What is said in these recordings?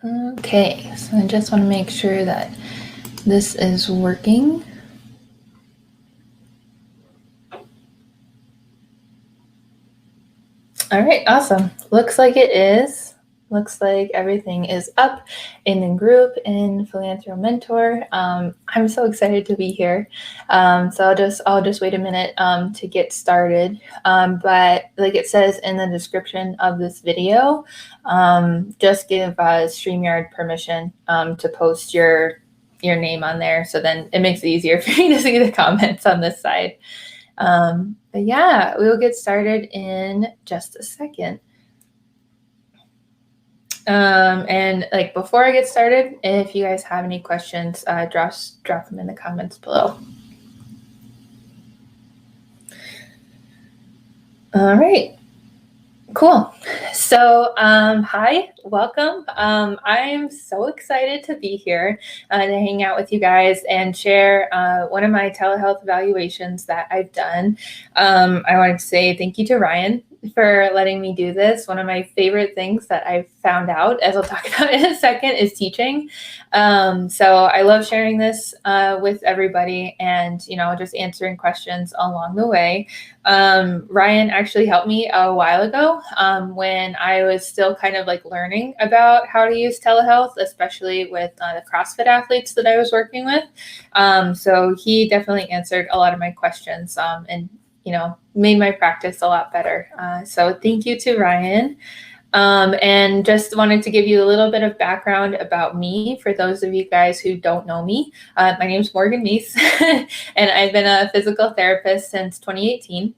Okay, so I just want to make sure that this is working. All right, awesome. Looks like it is. Looks like everything is up in the group in Philanthro Mentor. I'm so excited to be here. So I'll just wait a minute to get started. But like it says in the description of this video, just give StreamYard permission to post your name on there. So then it makes it easier for me to see the comments on this side. But yeah, we will get started in just a second. And like before I get started, if you guys have any questions, drop them in the comments below. All right, cool. So hi, welcome. I am so excited to be here to hang out with you guys and share one of my telehealth evaluations that I've done. I wanted to say thank you to Ryan for letting me do this. One of my favorite things that I've found out, as I'll talk about in a second, is teaching. So I love sharing this with everybody and, just answering questions along the way. Ryan actually helped me a while ago when I was still kind of like learning about how to use telehealth, especially with the CrossFit athletes that I was working with. So he definitely answered a lot of my questions and made my practice a lot better. So thank you to Ryan. And just wanted to give you a little bit of background about me for those of you guys who don't know me. My name is Morgan Meese, and I've been a physical therapist since 2018.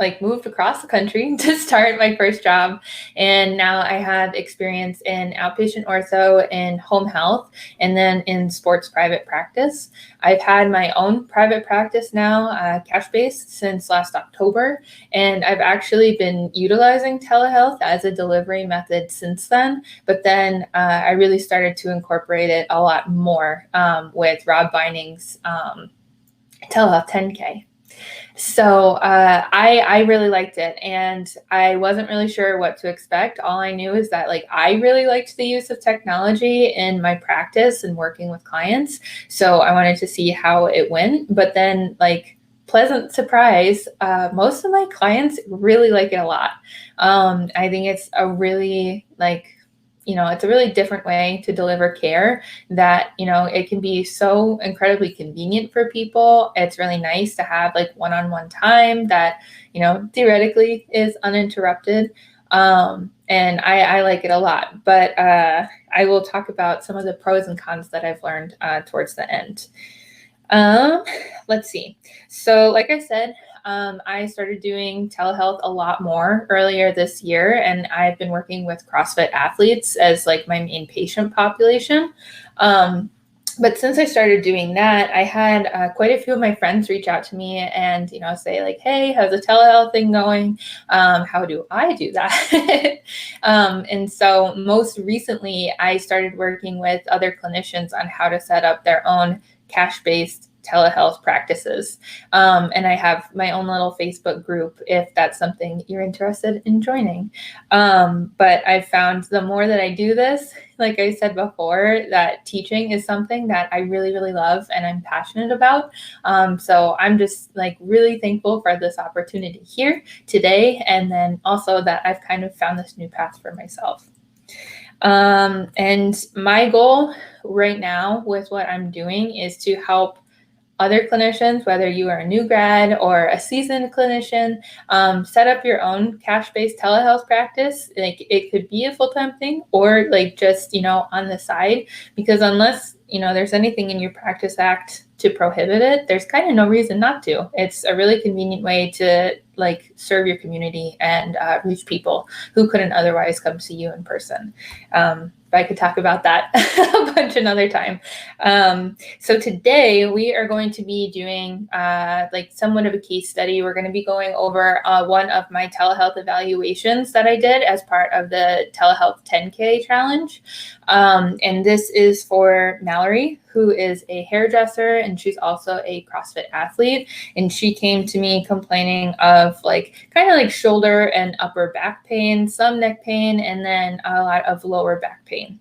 I moved across the country to start my first job. And now I have experience in outpatient ortho and home health, and then in sports private practice. I've had my own private practice now, cash-based, since last October. And I've actually been utilizing telehealth as a delivery method since then. But then I really started to incorporate it a lot more with Rob Binding's Telehealth 10K. So I really liked it, and I wasn't really sure what to expect. All I knew is that I really liked the use of technology in my practice and working with clients. So I wanted to see how it went. But then pleasant surprise, most of my clients really like it a lot. I think it's a really it's a really different way to deliver care that, it can be so incredibly convenient for people. It's really nice to have one-on-one time that, theoretically is uninterrupted. And I like it a lot, but I will talk about some of the pros and cons that I've learned towards the end. Let's see. So like I said, I started doing telehealth a lot more earlier this year, and I've been working with CrossFit athletes as my main patient population. But since I started doing that, I had quite a few of my friends reach out to me and, say hey, how's the telehealth thing going? How do I do that? And so most recently, I started working with other clinicians on how to set up their own cash-based telehealth practices. And I have my own little Facebook group if that's something you're interested in joining. But I've found the more that I do this, like I said before, that teaching is something that I really, really love and I'm passionate about. So I'm just really thankful for this opportunity here today. And then also that I've kind of found this new path for myself. And my goal right now with what I'm doing is to help other clinicians, whether you are a new grad or a seasoned clinician, set up your own cash-based telehealth practice. It could be a full-time thing or just, on the side, because unless, there's anything in your Practice Act to prohibit it, there's kind of no reason not to. It's a really convenient way to serve your community and reach people who couldn't otherwise come see you in person. But I could talk about that a bunch another time. So today we are going to be doing somewhat of a case study. We're going to be going over one of my telehealth evaluations that I did as part of the Telehealth 10K challenge. And this is for Mallory, who is a hairdresser, and she's also a CrossFit athlete. And she came to me complaining of kind of like shoulder and upper back pain, some neck pain, and then a lot of lower back pain.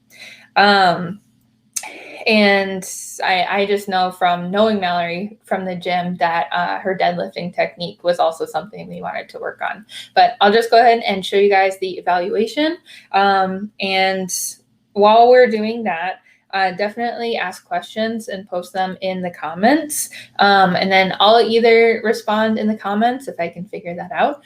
And I just know from knowing Mallory from the gym that her deadlifting technique was also something we wanted to work on. But I'll just go ahead and show you guys the evaluation. And while we're doing that, definitely ask questions and post them in the comments. And then I'll either respond in the comments if I can figure that out,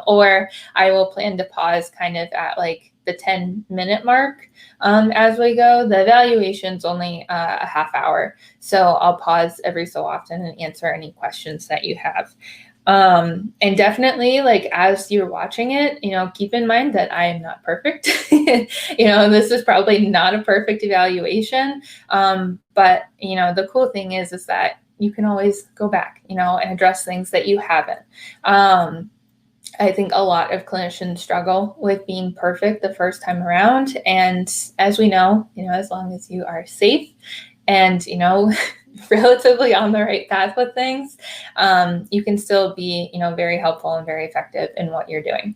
or I will plan to pause kind of at the 10-minute mark as we go. The evaluation's only a half hour, so I'll pause every so often and answer any questions that you have. And definitely, as you're watching it, keep in mind that I am not perfect. This is probably not a perfect evaluation. But the cool thing is that you can always go back, and address things that you haven't. I think a lot of clinicians struggle with being perfect the first time around. And as we know, as long as you are safe and, relatively on the right path with things, you can still be, very helpful and very effective in what you're doing.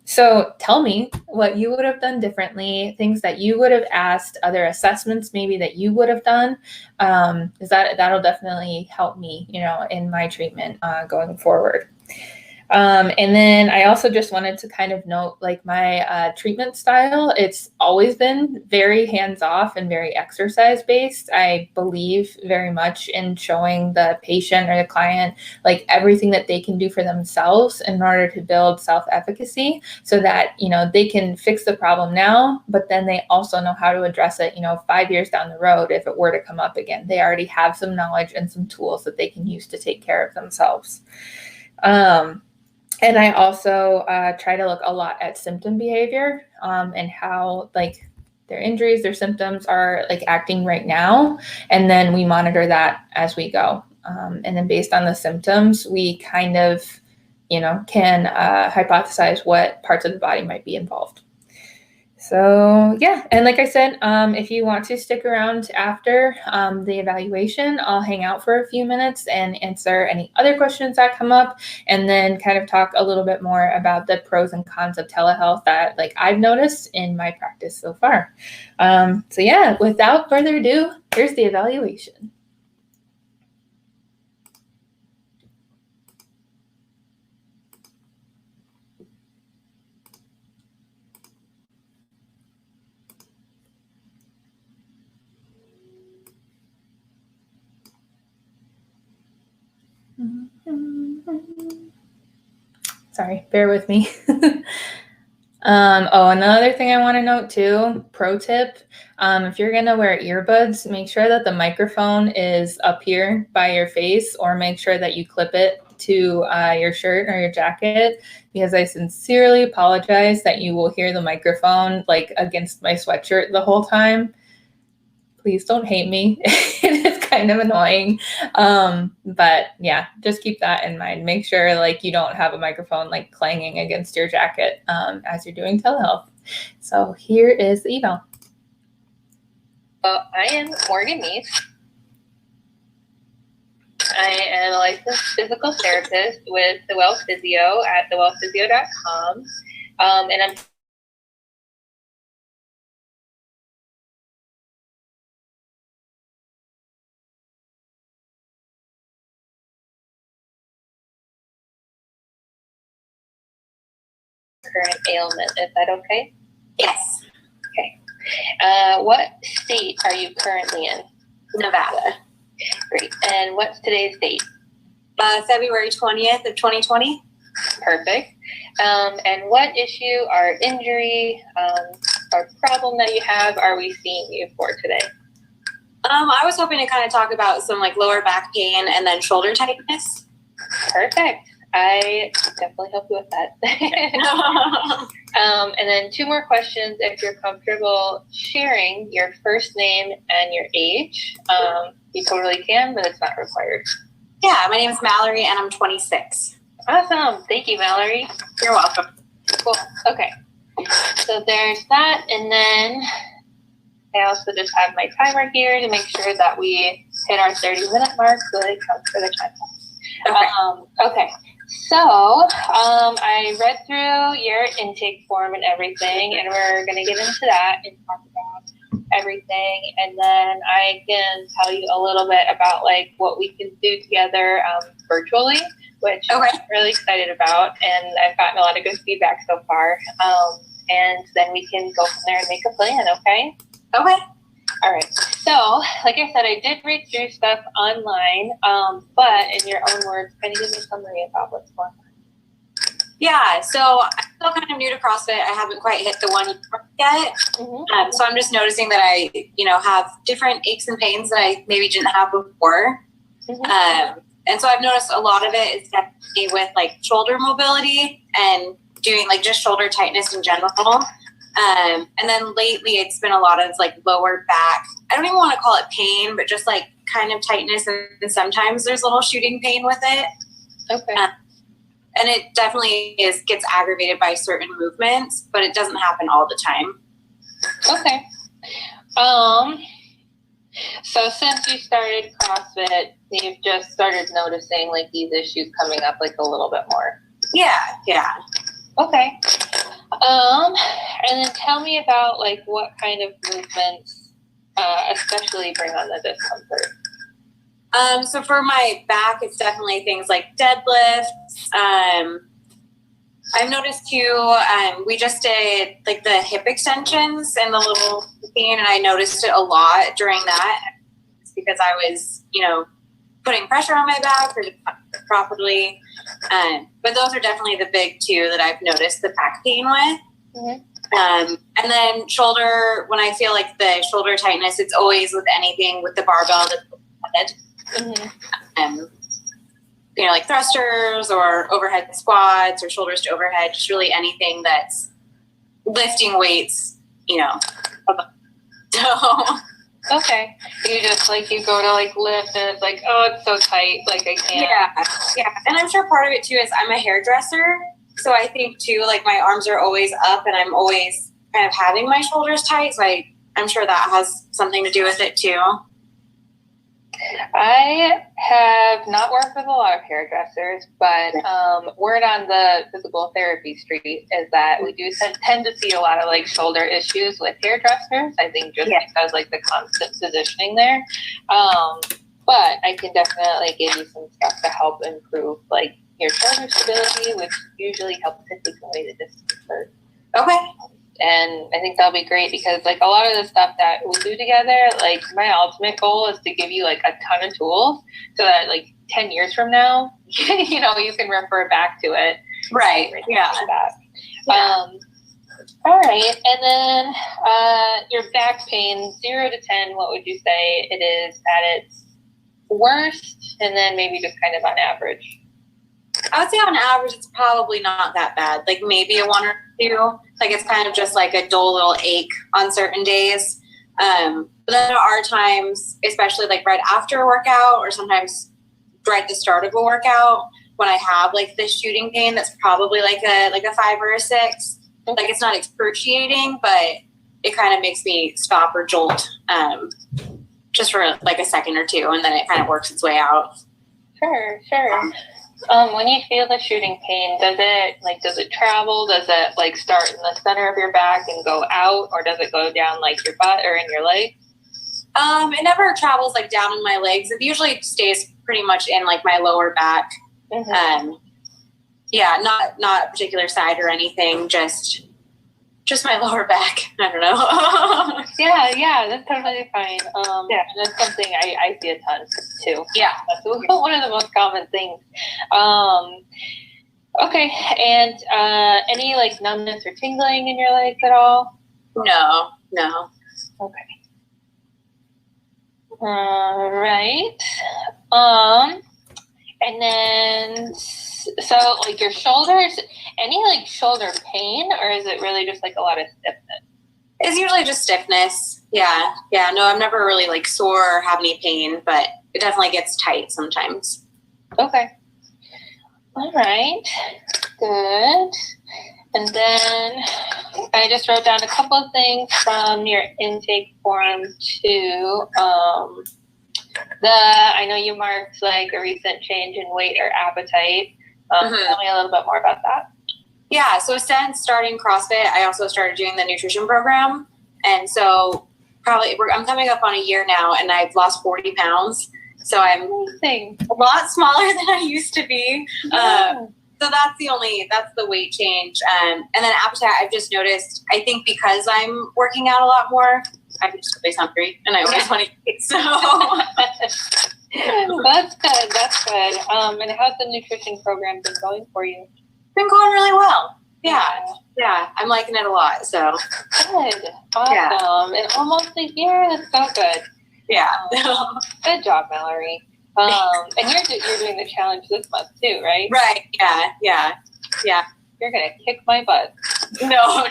So tell me what you would have done differently, things that you would have asked, other assessments maybe that you would have done, because that'll definitely help me, in my treatment going forward. And then I also just wanted to kind of note my treatment style. It's always been very hands-off and very exercise-based. I believe very much in showing the patient or the client everything that they can do for themselves in order to build self-efficacy so that, they can fix the problem now, but then they also know how to address it, 5 years down the road if it were to come up again. They already have some knowledge and some tools that they can use to take care of themselves. And I also try to look a lot at symptom behavior and how their injuries, their symptoms are acting right now. And then we monitor that as we go. And then based on the symptoms, we kind of, can hypothesize what parts of the body might be involved. So yeah, and like I said, if you want to stick around after the evaluation, I'll hang out for a few minutes and answer any other questions that come up, and then kind of talk a little bit more about the pros and cons of telehealth that I've noticed in my practice so far. So yeah, without further ado, here's the evaluation. Sorry, bear with me. Another thing I want to note too, pro tip, if you're going to wear earbuds, make sure that the microphone is up here by your face, or make sure that you clip it to your shirt or your jacket, because I sincerely apologize that you will hear the microphone against my sweatshirt the whole time. Please don't hate me. It is kind of annoying. But yeah, just keep that in mind. Make sure you don't have a microphone clanging against your jacket as you're doing telehealth. So here is the eval. I am Morgan Neese. I am a licensed physical therapist with the Well Physio at thewellphysio.com. And I'm current ailment. Is that okay? Yes. Okay. What state are you currently in? Nevada. Great. And what's today's date? February 20th of 2020. Perfect. And what issue or injury or problem that you have are we seeing you for today? I was hoping to kind of talk about some lower back pain and then shoulder tightness. Perfect. I definitely help you with that. And then 2 more questions, if you're comfortable sharing your first name and your age. You totally can, but it's not required. Yeah, my name is Mallory, and I'm 26. Awesome. Thank you, Mallory. You're welcome. Cool. Okay. So there's that. And then I also just have my timer here to make sure that we hit our 30-minute mark so they count for the time. Okay. So I read through your intake form and everything, and we're going to get into that and talk about everything. And then I can tell you a little bit about like what we can do together virtually, which I'm really excited about. And I've gotten a lot of good feedback so far. And then we can go from there and make a plan, okay? Okay. All right. So, like I said, I did read through stuff online, but in your own words, can you give me a summary about what's going on? Yeah, so I'm still kind of new to CrossFit. I haven't quite hit the 1 year yet. Mm-hmm. So I'm just noticing that I, have different aches and pains that I maybe didn't have before. Mm-hmm. And so I've noticed a lot of it is definitely with like shoulder mobility and doing like just shoulder tightness in general. And then lately it's been a lot of like lower back. I don't even want to call it pain, but just like kind of tightness. And sometimes there's a little shooting pain with it. Okay. And it definitely gets aggravated by certain movements, but it doesn't happen all the time. Okay. So since you started CrossFit, you've just started noticing like these issues coming up like a little bit more. Yeah. Okay. And then tell me about like what kind of movements, especially bring on the discomfort. So for my back, it's definitely things like deadlifts. I've noticed too, we just did like the hip extensions and the little thing, and I noticed it a lot during that. It's because I was, putting pressure on my back or properly. But those are definitely the big two that I've noticed the back pain with. Mm-hmm. And then shoulder, when I feel like the shoulder tightness, it's always with anything with the barbell that's head. Mm-hmm. Like thrusters or overhead squats or shoulders to overhead, just really anything that's lifting weights, So. Okay. You just like, you go to like lift and it's like, oh, it's so tight. Like I can't. Yeah. And I'm sure part of it too is I'm a hairdresser. So I think too, like my arms are always up and I'm always kind of having my shoulders tight. So I'm sure that has something to do with it too. I have not worked with a lot of hairdressers, but word on the physical therapy street is that we do tend to see a lot of like shoulder issues with hairdressers. I think just because like the constant positioning there. But I can definitely give you some stuff to help improve like your shoulder stability, which usually helps to take away the discomfort. Okay. And I think that'll be great because like a lot of the stuff that we do together, like my ultimate goal is to give you like a ton of tools so that like 10 years from now, you can refer back to it. Right. Yeah. All right. And then your back pain, 0 to 10, what would you say it is at its worst? And then maybe just kind of on average. I would say on average, it's probably not that bad. Like maybe a 1 or 2. Like it's kind of just like a dull little ache on certain days. But then there are times, especially like right after a workout or sometimes right at the start of a workout, when I have like this shooting pain that's probably like a 5 or a 6. Like it's not excruciating, but it kind of makes me stop or jolt just for like a second or two, and then it kind of works its way out. Sure. When you feel the shooting pain, does it travel? Does it like start in the center of your back and go out, or does it go down like your butt or in your legs? It never travels like down in my legs. It usually stays pretty much in like my lower back. Mm-hmm. Not a particular side or anything, just my lower back. I don't know. Yeah, that's totally fine. That's something I see a ton too. Yeah. That's one of the most common things. Okay, and any like numbness or tingling in your legs at all? No. Okay. All right. And then, so like your shoulders, any like shoulder pain, or is it really just like a lot of stiffness? It's usually just stiffness. Yeah. No, I'm never really like sore or have any pain, but it definitely gets tight sometimes. Okay. All right. Good. And then I just wrote down a couple of things from your intake form too. I know you marked like a recent change in weight or appetite. Tell me a little bit more about that. Yeah, so since starting CrossFit, I also started doing the nutrition program. And so I'm coming up on a year now, and I've lost 40 pounds. So I'm Amazing. A lot smaller than I used to be. Yeah. So that's the weight change. And then appetite, I've just noticed, I think because I'm working out a lot more, I'm just always hungry and I always want to eat. So That's good. That's good. And how's the nutrition program been going for you? It's been going really well. Yeah. I'm liking it a lot. So good. Awesome. Yeah. And almost a year. That's so good. Yeah. Good job, Mallory. And you're doing the challenge this month too, right? Right. Yeah. You're gonna kick my butt. No.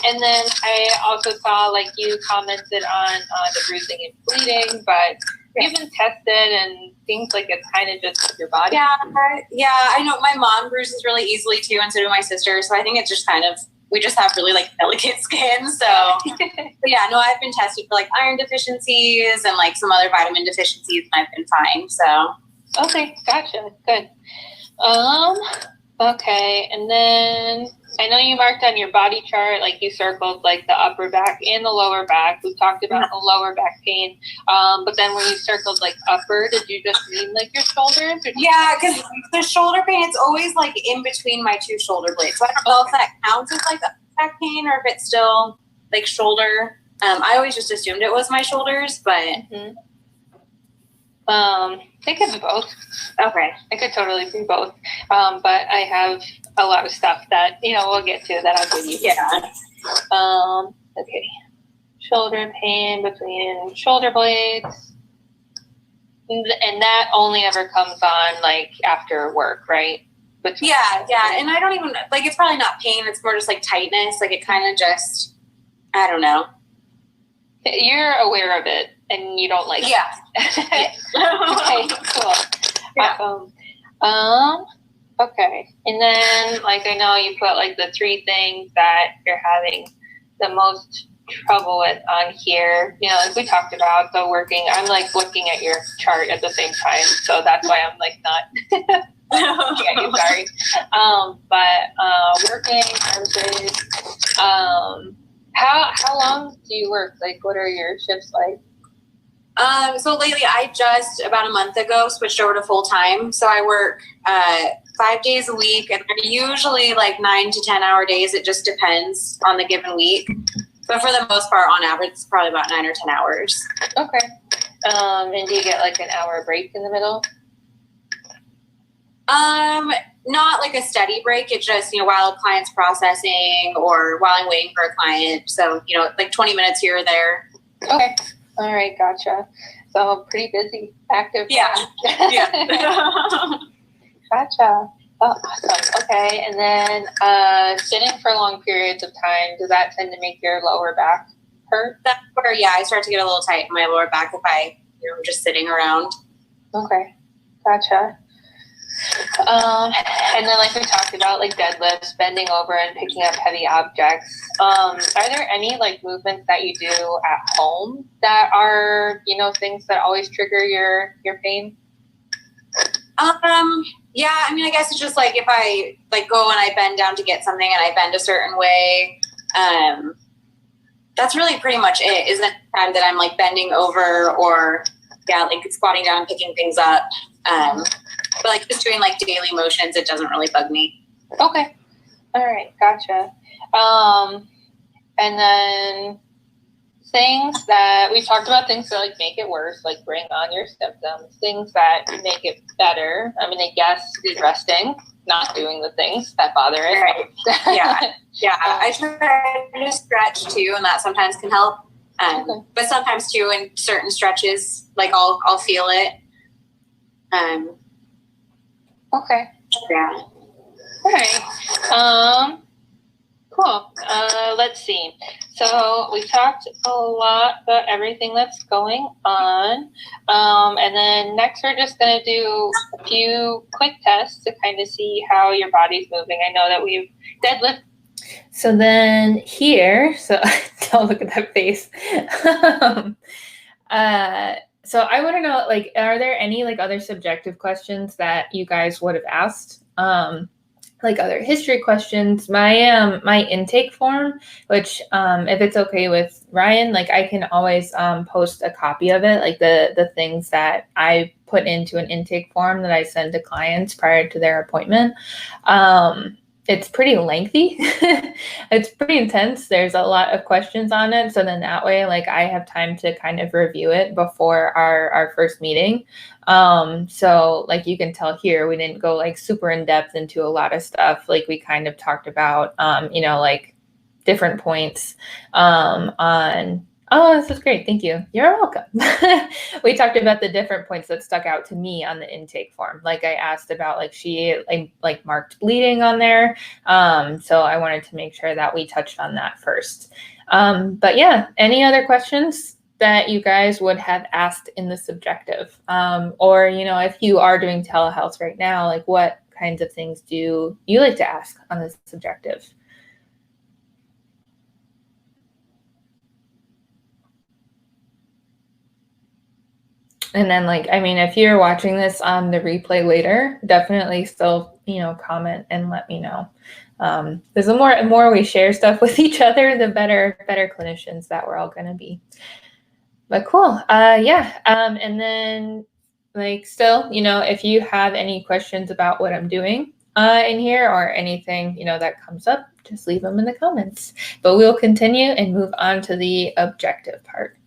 And then I also saw like you commented on the bruising and bleeding, but you've been tested and seems like it's kind of just your body. Yeah. I know my mom bruises really easily too, and so do my sister. So I think it's just we just have really like delicate skin. So but yeah, no, I've been tested for like iron deficiencies and like some other vitamin deficiencies, and I've been fine. So okay, gotcha. Good. Okay, and then I know you marked on your body chart, like you circled like the upper back and the lower back. We talked about the lower back pain, but then when you circled like upper, did you just mean like your shoulders? Yeah, because the shoulder pain, it's always like in between my two shoulder blades. So I don't know if that counts as like back pain or if it's still like shoulder. I always just assumed it was my shoulders, but it could be both. Okay. It could totally be both. But I have a lot of stuff that, we'll get to that I'll give you. Yeah. Okay. Shoulder pain between shoulder blades. And that only ever comes on like after work, right? Yeah. And I don't even, like, it's probably not pain. It's more just like tightness. Like it kind of just, I don't know. You're aware of it and you don't like it. Okay, cool. Yeah. Awesome. Okay. And then like I know you put like the 3 things that you're having the most trouble with on here. Like we talked about, so working, I'm like looking at your chart at the same time. So that's why I'm like not sorry. But working, how long do you work? Like what are your shifts like? So lately I just about a month ago switched over to full time. So I work 5 days a week, and they're usually like 9 to 10 hour days. It just depends on the given week. But for the most part, on average, it's probably about 9 or 10 hours. Okay. And do you get like an hour break in the middle? Not like a steady break. It's just, while a client's processing or while I'm waiting for a client. So, like 20 minutes here or there. Okay. All right. Gotcha. So pretty busy, active. Yeah. Gotcha. Oh, awesome. Okay. And then sitting for long periods of time, does that tend to make your lower back hurt? That's where, I start to get a little tight in my lower back if I'm just sitting around. Okay. Gotcha. And then like we talked about, like deadlifts, bending over and picking up heavy objects. Are there any like movements that you do at home that are, things that always trigger your pain? Yeah, I mean, I guess it's just like if I like go and I bend down to get something and I bend a certain way, that's really pretty much it. Isn't it the time that I'm like bending over or like squatting down and picking things up? But like just doing like daily motions, it doesn't really bug me. Okay. All right. Gotcha. And then things that we've talked about, things that like make it worse, like bring on your symptoms, things that make it better. I mean, I guess is resting, not doing the things that bother it. Right. Yeah. I try to stretch too, and that sometimes can help. Okay. But sometimes too, in certain stretches, like I'll feel it. Okay. Yeah. All right. Cool. Let's see. So we talked a lot about everything that's going on. And then next we're just going to do a few quick tests to kind of see how your body's moving. I know that we've deadlift. So then here, so don't look at that face. So I want to know, like, are there any like other subjective questions that you guys would have asked? Like other history questions. My intake form, which if it's okay with Ryan, like I can always post a copy of it, like the things that I put into an intake form that I send to clients prior to their appointment. It's pretty lengthy. It's pretty intense. There's a lot of questions on it. So then that way, like I have time to kind of review it before our first meeting. So like you can tell here, we didn't go like super in depth into a lot of stuff. Like we kind of talked about, like different points on. Oh, this is great. Thank you. You're welcome. We talked about the different points that stuck out to me on the intake form. Like I asked about like she like marked bleeding on there. So I wanted to make sure that we touched on that first. But yeah, any other questions that you guys would have asked in the subjective? Or, if you are doing telehealth right now, like what kinds of things do you like to ask on the subjective? And then if you're watching this on the replay later, definitely still, comment and let me know. Because the more we share stuff with each other, the better clinicians that we're all going to be. But cool. Yeah. And then still, if you have any questions about what I'm doing in here or anything, that comes up, just leave them in the comments. But we'll continue and move on to the objective part.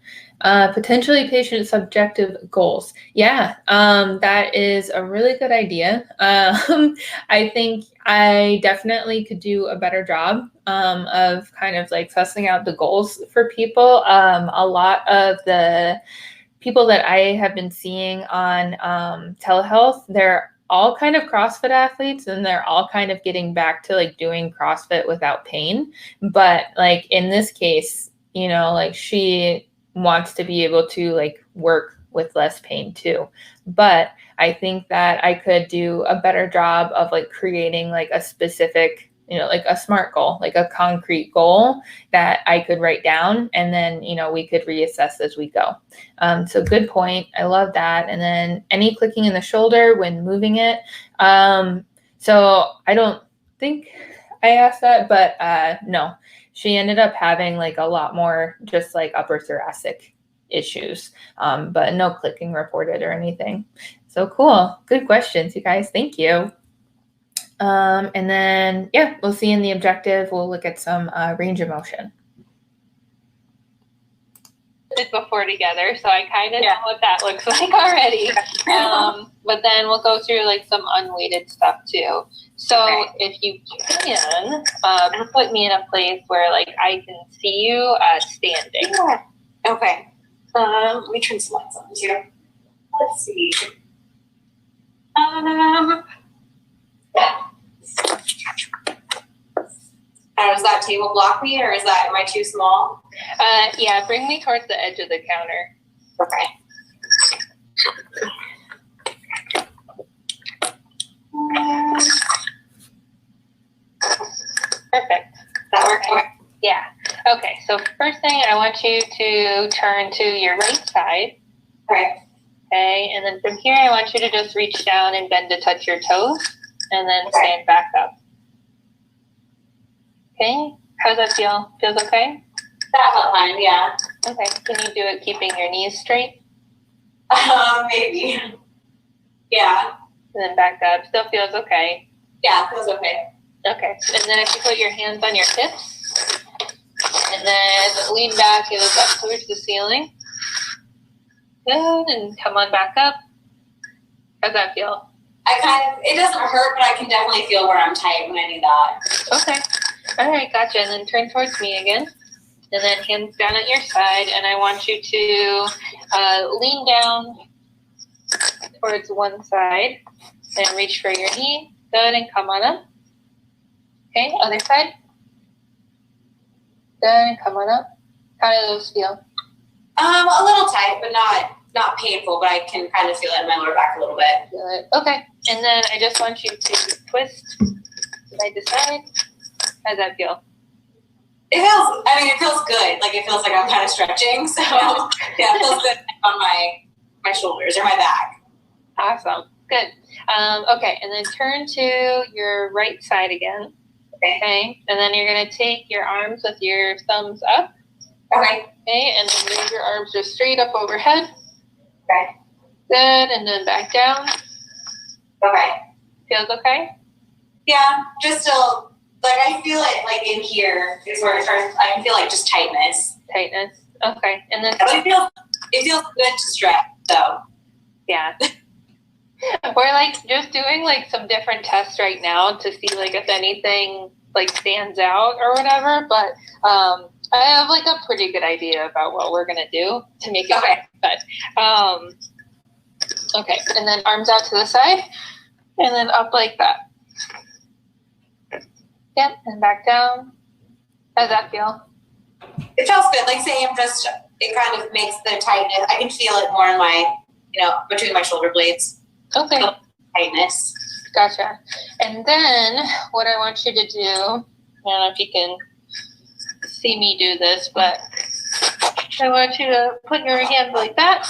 Potentially patient subjective goals. Yeah, that is a really good idea. I think I definitely could do a better job of kind of like sussing out the goals for people. A lot of the people that I have been seeing on telehealth, they're all kind of CrossFit athletes and they're all kind of getting back to like doing CrossFit without pain. But like in this case, like she wants to be able to like work with less pain too. But I think that I could do a better job of like creating like a specific, like a SMART goal, like a concrete goal that I could write down, and then, we could reassess as we go. So good point. I love that. And then any clicking in the shoulder when moving it. So I don't think I asked that, but no. She ended up having like a lot more just like upper thoracic issues, but no clicking reported or anything. So cool. Good questions, you guys. Thank you. And then, yeah, we'll see in the objective. We'll look at some range of motion. Before together, so I kind of know what that looks like already. But then we'll go through like some unweighted stuff too. So if you can, put me in a place where like I can see you standing. Yeah. Okay. Let me turn some lights on too. Let's see. Does that table block me, or am I too small? Yeah, bring me towards the edge of the counter. Okay. Perfect. That works? Okay. Yeah. Okay, so first thing, I want you to turn to your right side. Okay. Okay, and then from here, I want you to just reach down and bend to touch your toes, and then stand back up. Okay, how does that feel? Feels okay? That felt fine, yeah. Okay, can you do it keeping your knees straight? Maybe. Yeah. And then back up. Still feels okay? Yeah, feels okay. Okay, and then if you put your hands on your hips, and then lean back and look up towards the ceiling. Good, and come on back up. How's that feel? It doesn't hurt, but I can definitely feel where I'm tight when I do that. Okay. All right, gotcha. And then turn towards me again. And then hands down at your side. And I want you to lean down towards one side. Then reach for your knee. Good, and come on up. Okay, other side. Good. Come on up. How do those feel? A little tight, but not painful, but I can kind of feel it in my lower back a little bit. Feel it. Okay. And then I just want you to twist side to side. How does that feel? It feels good. Like, it feels like I'm kind of stretching. So, yeah, it feels good on my shoulders or my back. Awesome. Good. Okay. And then turn to your right side again. Okay. And then you're going to take your arms with your thumbs up. Okay. Okay. And then move your arms just straight up overhead. Okay. Good. And then back down. Okay. Feels okay? Yeah. Just still, like, I feel it, like, in here is where it starts. I can feel, like, just tightness. Tightness. Okay. And then it feels good to stretch, though. Yeah. We're like just doing like some different tests right now to see like if anything like stands out or whatever. But I have like a pretty good idea about what we're gonna do to make it okay. But okay, and then arms out to the side, and then up like that. Yep, and back down. How does that feel? It feels good. Like, same, just it kind of makes the tightness. I can feel it more in my, between my shoulder blades. Okay. Tightness. Gotcha. And then what I want you to do, I don't know if you can see me do this, but I want you to put your hands like that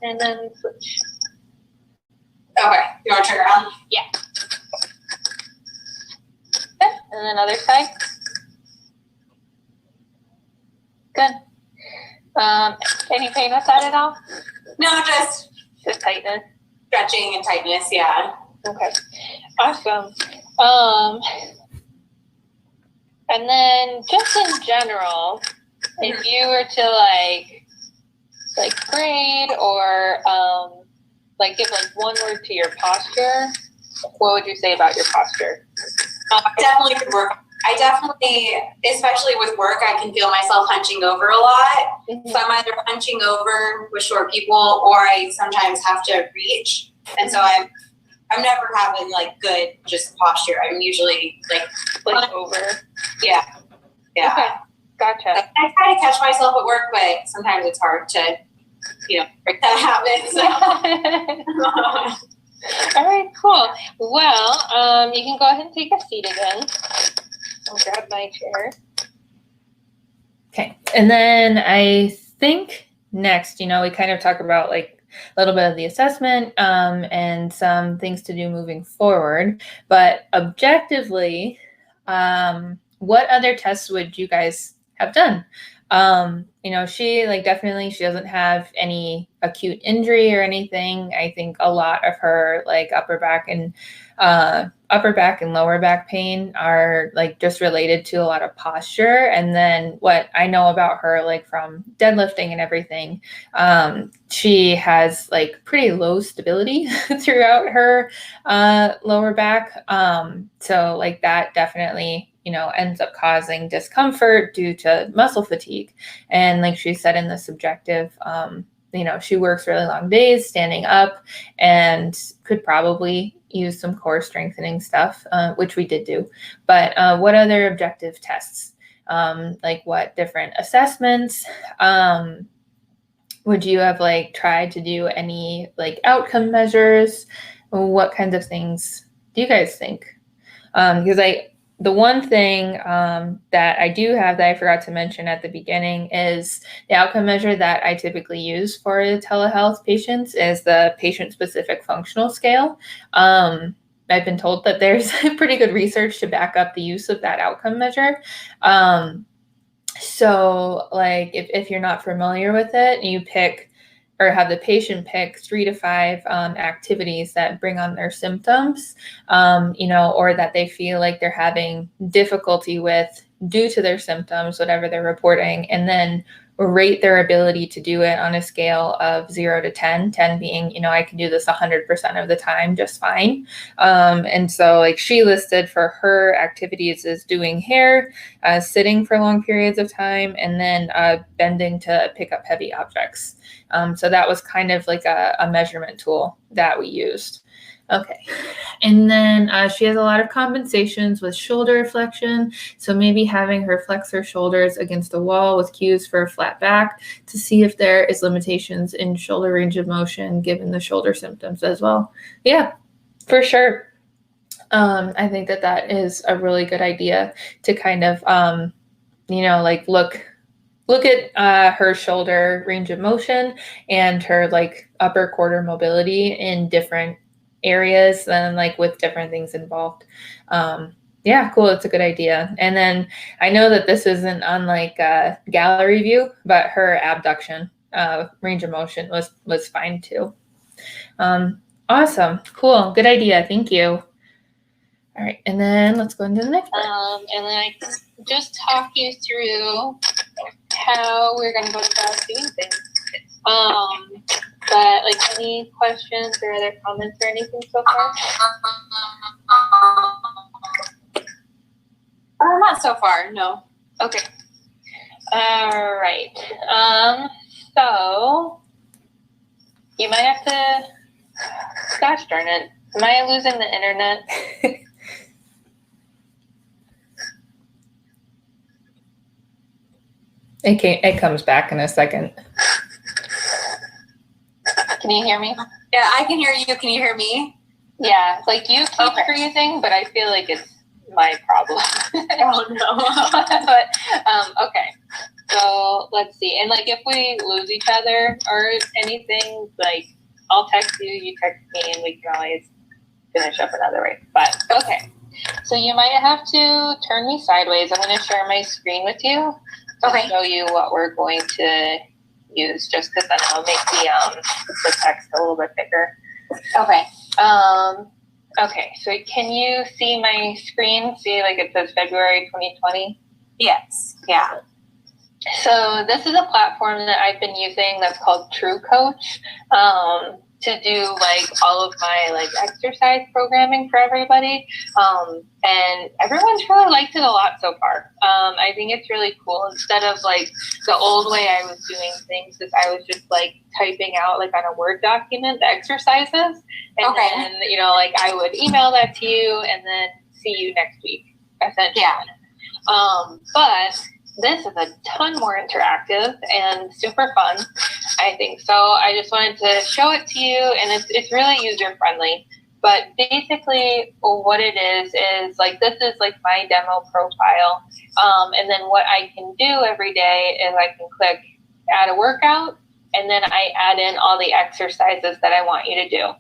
and then switch. Okay. You want to turn around? Yeah. Good. And then other side. Good. Any pain with that at all? No, just tightness. Stretching and tightness, yeah. Okay. Awesome. And then just in general, if you were to like grade or like give like one word to your posture, what would you say about your posture? Definitely could work. I definitely, especially with work, I can feel myself hunching over a lot. Mm-hmm. So I'm either hunching over with short people, or I sometimes have to reach. And so I'm never having like good just posture. I'm usually like over. Yeah. Yeah. Okay. Gotcha. I try to catch myself at work, but sometimes it's hard to, break that habit. So. All right, cool. Well, you can go ahead and take a seat again. I'll grab my chair. Okay. And then I think next, we kind of talk about like a little bit of the assessment and some things to do moving forward. But objectively, what other tests would you guys have done? She definitely, she doesn't have any acute injury or anything. I think a lot of her like upper back and lower back pain are like just related to a lot of posture. And then what I know about her, like from deadlifting and everything, she has like pretty low stability throughout her lower back. So like that definitely ends up causing discomfort due to muscle fatigue. And like she said in the subjective, she works really long days standing up and could probably use some core strengthening stuff, which we did do. But what other objective tests? Like what different assessments? Would you have like tried to do any like outcome measures? What kinds of things do you guys think? Because the one thing that I do have that I forgot to mention at the beginning is the outcome measure that I typically use for telehealth patients is the patient-specific functional scale. I've been told that there's pretty good research to back up the use of that outcome measure. So like if you're not familiar with it, you pick or have the patient pick 3 to 5 activities that bring on their symptoms, or that they feel like they're having difficulty with due to their symptoms, whatever they're reporting, and then rate their ability to do it on a scale of 0 to 10, 10 being, I can do this 100% of the time just fine. And so like she listed for her activities as doing hair, sitting for long periods of time, and then bending to pick up heavy objects. So that was kind of like a measurement tool that we used. Okay. And then she has a lot of compensations with shoulder flexion. So maybe having her flex her shoulders against the wall with cues for a flat back to see if there is limitations in shoulder range of motion given the shoulder symptoms as well. Yeah, for sure. I think that is a really good idea to kind of, like look at her shoulder range of motion and her like upper quarter mobility in different areas and like with different things involved. Yeah, cool. It's a good idea. And then I know that this isn't on like gallery view, but her abduction range of motion was fine too. Awesome. Cool. Good idea. Thank you. All right, and then let's go into the next part. And then I can just talk you through how we're going to go about doing things. But like any questions or other comments or anything so far? Not so far, no. Okay. All right. So you might have to, gosh darn it. Am I losing the internet? It comes back in a second. Can you hear me? Yeah, I can hear you. Can you hear me? Yeah, like you keep freezing, but I feel like it's my problem. Oh no. But okay. So let's see. And like if we lose each other or anything, like I'll text you, you text me, and we can always finish up another way. But okay. So you might have to turn me sideways. I'm going to share my screen with you to show you what we're going to use, just because then I'll make the text a little bit bigger. Okay. Okay, so can you see my screen? See, like it says February 2020? Yes. Yeah. So this is a platform that I've been using that's called True Coach to do like all of my like exercise programming for everybody. And everyone's really liked it a lot so far. I think it's really cool. Instead of like the old way I was doing things, is I was just like typing out like on a Word document the exercises. And then, like I would email that to you and then see you next week, essentially. Yeah. But this is a ton more interactive and super fun, I think. So I just wanted to show it to you, and it's really user friendly. But basically what it is like, this is like my demo profile. And then what I can do every day is I can click add a workout, and then I add in all the exercises that I want you to do.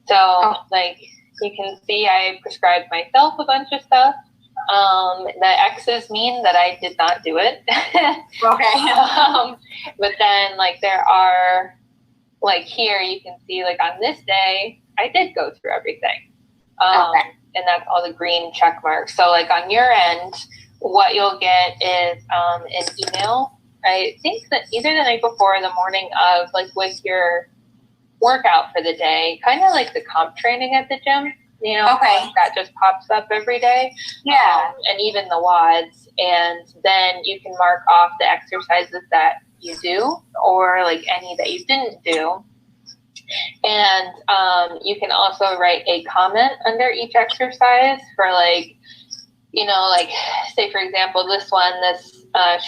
So like you can see I prescribed myself a bunch of stuff. The X's mean that I did not do it. Okay. But then like there are, like here you can see like on this day, I did go through everything. And that's all the green check marks. So like on your end, what you'll get is an email. I think that either the night before or the morning of, like with your workout for the day, kind of like the comp training at the gym. That just pops up every day. Yeah. And even the WODs. And then you can mark off the exercises that you do or like any that you didn't do. And you can also write a comment under each exercise for like, like say for example, this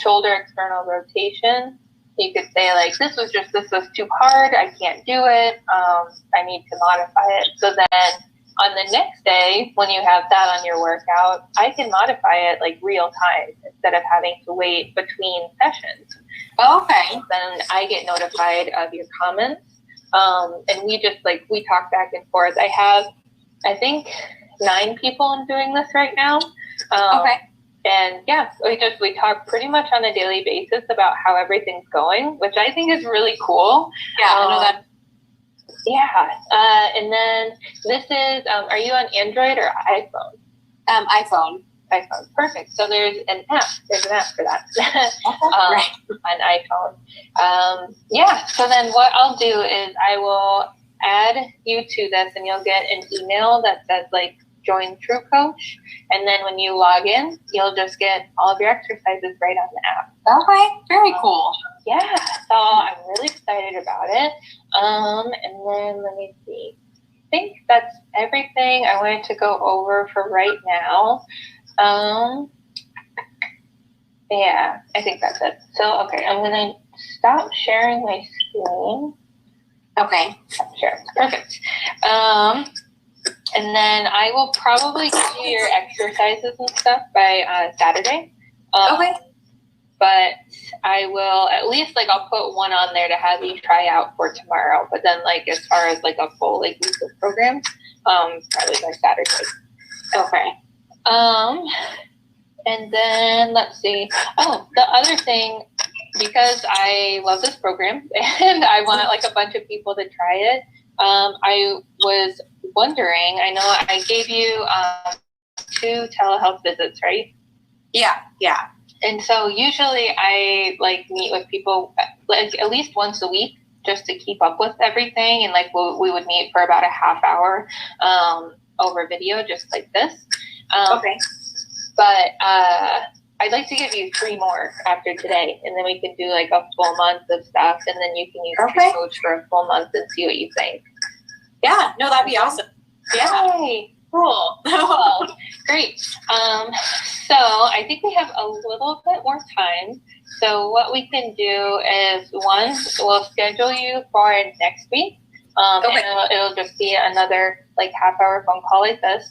shoulder external rotation. You could say like, this was too hard. I can't do it. I need to modify it. So then on the next day, when you have that on your workout, I can modify it like real time instead of having to wait between sessions. Okay. Then I get notified of your comments. And we talk back and forth. I have, I think, 9 people doing this right now. And yeah, we talk pretty much on a daily basis about how everything's going, which I think is really cool. Yeah, I know that. Yeah. And then this is, are you on Android or iPhone? iPhone. iPhone. Perfect. So there's an app. There's an app for that. Right. On iPhone. Yeah. So then what I'll do is I will add you to this, and you'll get an email that says like join True Coach. And then when you log in, you'll just get all of your exercises right on the app. Okay. Very cool. Yeah. So I'm really excited about it. And then let me see. think that's everything I wanted to go over for right now. Yeah, I think that's it. So, okay, I'm going to stop sharing my screen. Okay. Sure. Perfect. And then I will probably give you your exercises and stuff by Saturday. Okay. But I will at least, like, I'll put one on there to have you try out for tomorrow. But then, like, as far as like a full like week of programs, probably by Saturday. Okay. And then let's see. Oh, the other thing, because I love this program and I want like a bunch of people to try it. I was wondering. I know I gave you 2 telehealth visits, right? Yeah. And so usually I like meet with people like at least once a week just to keep up with everything. And like we would meet for about a half hour over video, just like this. Okay. But I'd like to give you 3 more after today, and then we can do like a full month of stuff, and then you can use your coach for a full month and see what you think. Yeah, no, that'd be awesome. Yeah. Yay. Cool. Well, great. So I think we have a little bit more time. So what we can do is, one, we'll schedule you for next week. And it'll just be another like half hour phone call like this.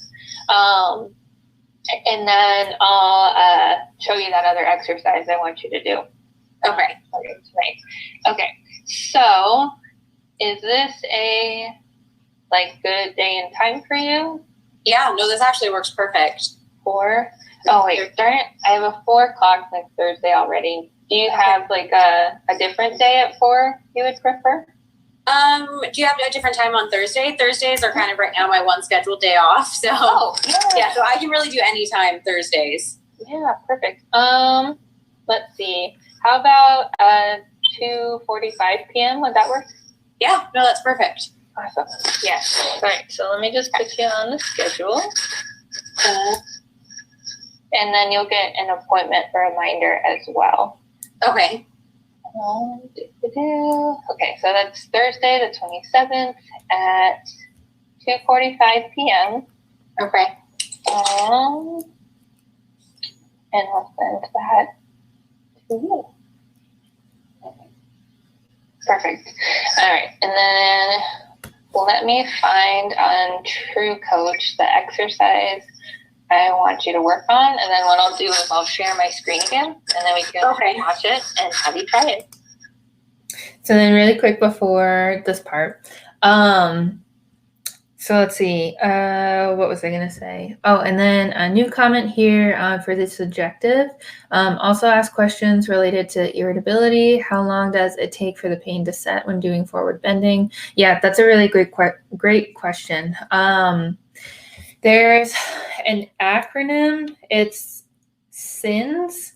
And then I'll show you that other exercise I want you to do. Okay. Tonight. Okay. So is this a like good day and time for you? Yeah, no, this actually works perfect. 4? Oh wait, darn it. I have a 4 o'clock next Thursday already. Do you have like a different day at 4 you would prefer? Do you have a different time on Thursday? Thursdays are kind of right now my one scheduled day off. So yeah, so I can really do any time Thursdays. Yeah, perfect. Let's see. How about 2:45 p.m.? Would that work? Yeah, no, that's perfect. Awesome. Yeah. All right. So let me just put you on the schedule. And then you'll get an appointment reminder as well. Okay. Okay, so that's Thursday the 27th at 2:45 p.m. Okay. And I'll send that to you. Perfect. All right, and then let me find on True Coach the exercise I want you to work on, and then what I'll do is I'll share my screen again, and then we can watch it and have you try it. So then really quick before this part, so let's see, what was I going to say? Oh, and then a new comment here for the subjective. Also ask questions related to irritability. How long does it take for the pain to set when doing forward bending? Yeah, that's a really great question. There's an acronym. It's SINS.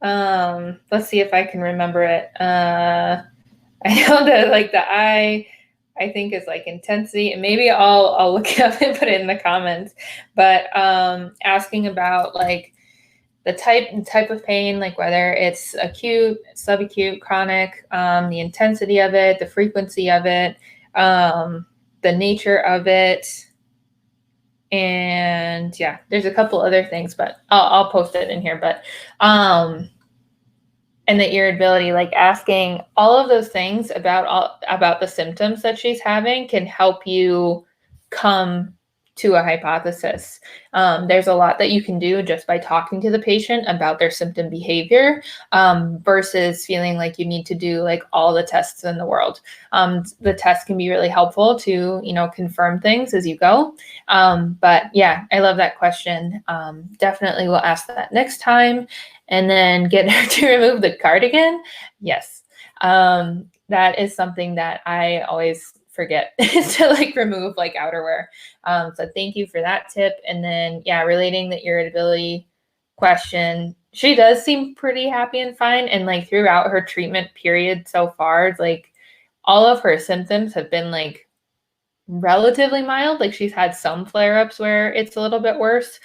Let's see if I can remember it. I know that like the I think is like intensity, and maybe I'll look it up and put it in the comments. But asking about like the type of pain, like whether it's acute, subacute, chronic, the intensity of it, the frequency of it, the nature of it. And yeah, there's a couple other things, but I'll post it in here. But and the irritability, like asking all of those things about the symptoms that she's having can help you come to a hypothesis. There's a lot that you can do just by talking to the patient about their symptom behavior versus feeling like you need to do like all the tests in the world. The test can be really helpful to, confirm things as you go. But yeah, I love that question. Definitely will ask that next time. And then get her to remove the cardigan. Yes. That is something that I always forget to like remove like outerwear. So thank you for that tip. And then relating the irritability question, she does seem pretty happy and fine. And like throughout her treatment period so far, like all of her symptoms have been like relatively mild. Like she's had some flare-ups where it's a little bit worse.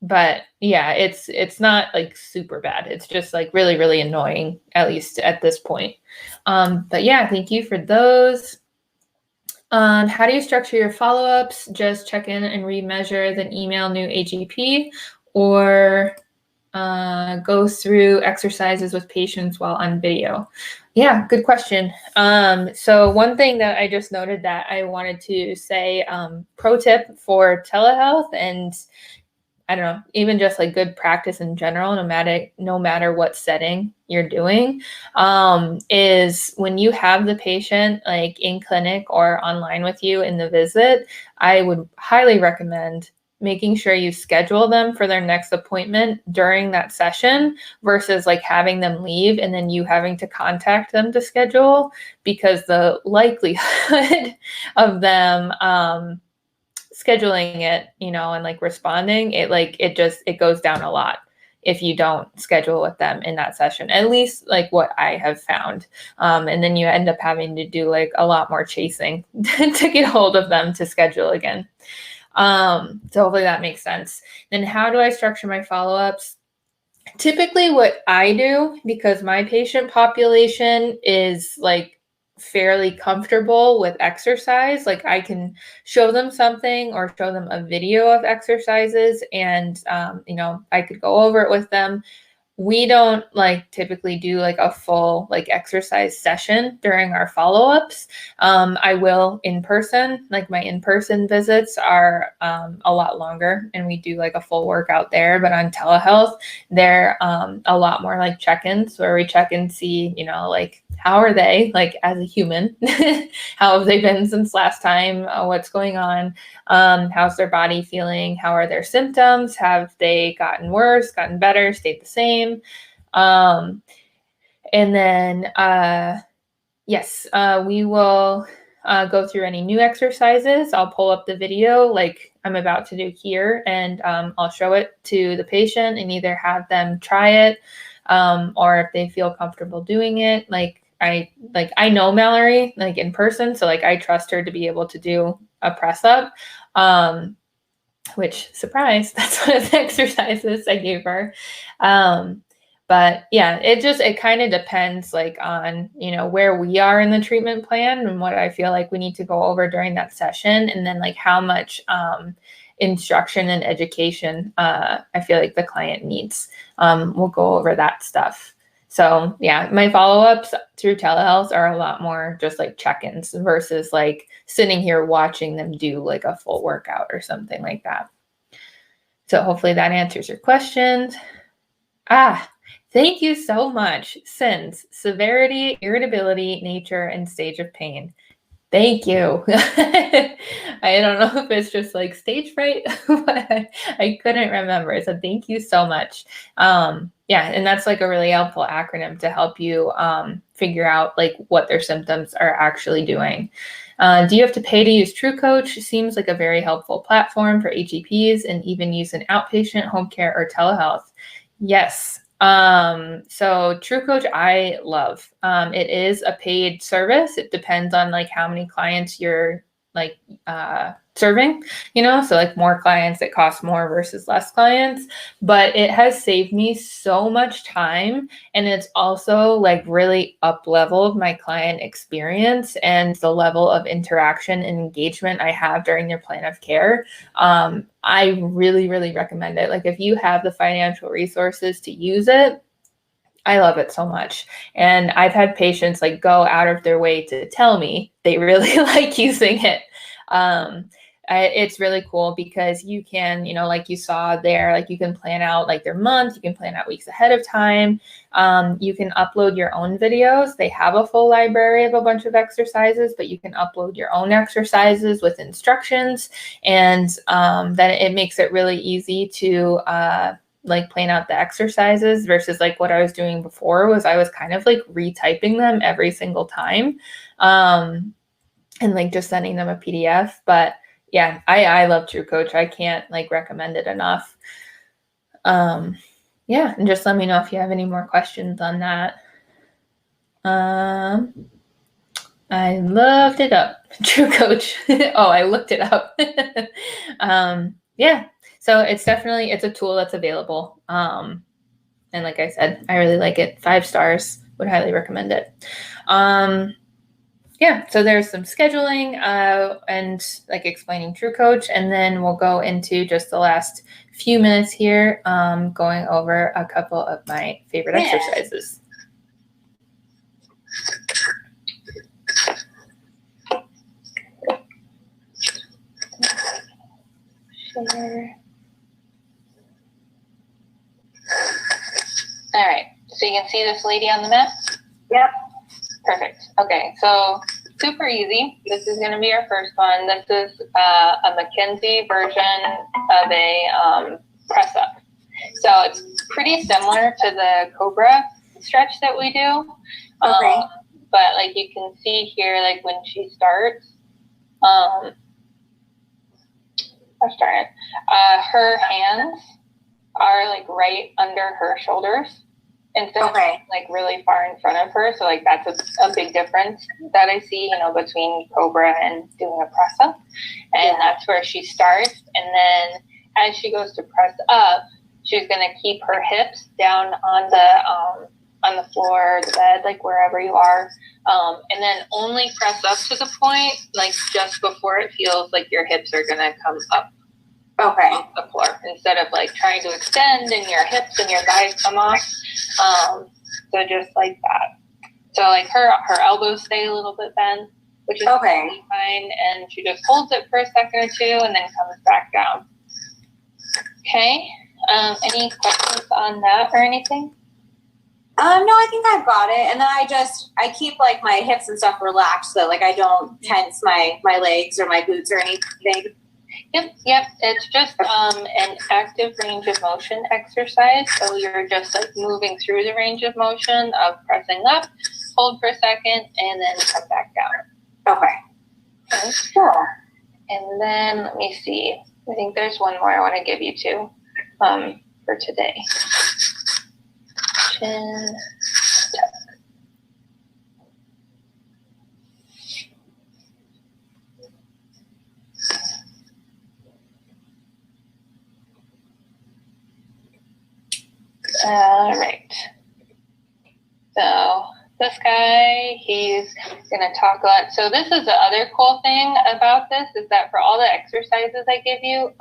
But yeah, it's not like super bad. It's just like really, really annoying, at least at this point. But yeah, thank you for those. How do you structure your follow-ups? Just check in and remeasure, then email new AGP, or go through exercises with patients while on video? Yeah, good question. So one thing that I just noted that I wanted to say, pro tip for telehealth, and I don't know, even just like good practice in general, no matter what setting you're doing, is when you have the patient like in clinic or online with you in the visit, I would highly recommend making sure you schedule them for their next appointment during that session versus like having them leave and then you having to contact them to schedule, because the likelihood of them scheduling it, and like responding, it goes down a lot if you don't schedule with them in that session, at least like what I have found. And then you end up having to do like a lot more chasing to get hold of them to schedule again. So hopefully that makes sense. Then how do I structure my follow-ups? Typically what I do, because my patient population is like fairly comfortable with exercise, like I can show them something or show them a video of exercises and, I could go over it with them. We don't like typically do like a full like exercise session during our follow-ups. I will in person, like my in-person visits are a lot longer and we do like a full workout there. But on telehealth, they're a lot more like check-ins where we check and see, like how are they like as a human? How have they been since last time? What's going on? How's their body feeling? How are their symptoms? Have they gotten worse, gotten better, stayed the same? And then, yes, we will go through any new exercises. I'll pull up the video like I'm about to do here, and I'll show it to the patient and either have them try it, or if they feel comfortable doing it. I know Mallory like in person, so like I trust her to be able to do a press up. Which, surprise, that's one of the exercises I gave her. But yeah, it kind of depends like on, where we are in the treatment plan and what I feel like we need to go over during that session. And then like how much instruction and education I feel like the client needs. We'll go over that stuff. So yeah, my follow-ups through telehealth are a lot more just like check-ins versus like sitting here watching them do like a full workout or something like that. So hopefully that answers your questions. Thank you so much. SINS, severity, irritability, nature, and stage of pain. Thank you. I don't know if it's just like stage fright, but I couldn't remember. So thank you so much. Yeah, and that's like a really helpful acronym to help you figure out like what their symptoms are actually doing. Do you have to pay to use TrueCoach? Seems like a very helpful platform for HEPs and even use an outpatient, home care, or telehealth. Yes. So TrueCoach I love. It is a paid service. It depends on like how many clients you're like serving, so like more clients it costs more versus less clients, but it has saved me so much time, and it's also like really up leveled my client experience and the level of interaction and engagement I have during their plan of care. I really, really recommend it. Like if you have the financial resources to use it, I love it so much. And I've had patients like go out of their way to tell me they really like using it. It's really cool because you can, like you saw there, like you can plan out like their month, you can plan out weeks ahead of time. You can upload your own videos. They have a full library of a bunch of exercises, but you can upload your own exercises with instructions. And then it makes it really easy to like plan out the exercises versus like what I was doing before was I was kind of like retyping them every single time. And like just sending them a PDF. But yeah, I love TrueCoach. I can't like recommend it enough. Yeah, and just let me know if you have any more questions on that. I loved it up. TrueCoach. Oh, I looked it up. Yeah, so it's a tool that's available. And like I said, I really like it. 5 stars. Would highly recommend it. Yeah, so there's some scheduling and like explaining True Coach, and then we'll go into just the last few minutes here, going over a couple of my favorite exercises. Share. All right, so you can see this lady on the mat? Yep. Perfect. Okay, so super easy. This is going to be our first one. This is a McKenzie version of a press up. So it's pretty similar to the Cobra stretch that we do. Okay. But like you can see here, like when she starts, her hands are like right under her shoulders instead of like really far in front of her. So like that's a big difference that I see, you know, between Cobra and doing a press up. And that's where she starts. And then as she goes to press up, she's going to keep her hips down on the floor, the bed, like wherever you are. And then only press up to the point, like just before it feels like your hips are going to come up. Off the floor, instead of like trying to extend and your hips and your thighs come off. So just like that. So like her elbows stay a little bit bent, which is totally fine. And she just holds it for a second or two and then comes back down. Okay. Any questions on that or anything? No, I think I've got it. And then I keep like my hips and stuff relaxed so like I don't tense my legs or my glutes or anything. Yep. It's just an active range of motion exercise. So you're just like moving through the range of motion of pressing up, hold for a second, and then come back down. Okay. Cool. And then let me see. I think there's one more I want to give you too for today. Chin, tuck. All right. So this guy, he's going to talk a lot. So this is the other cool thing about this is that for all the exercises I give you,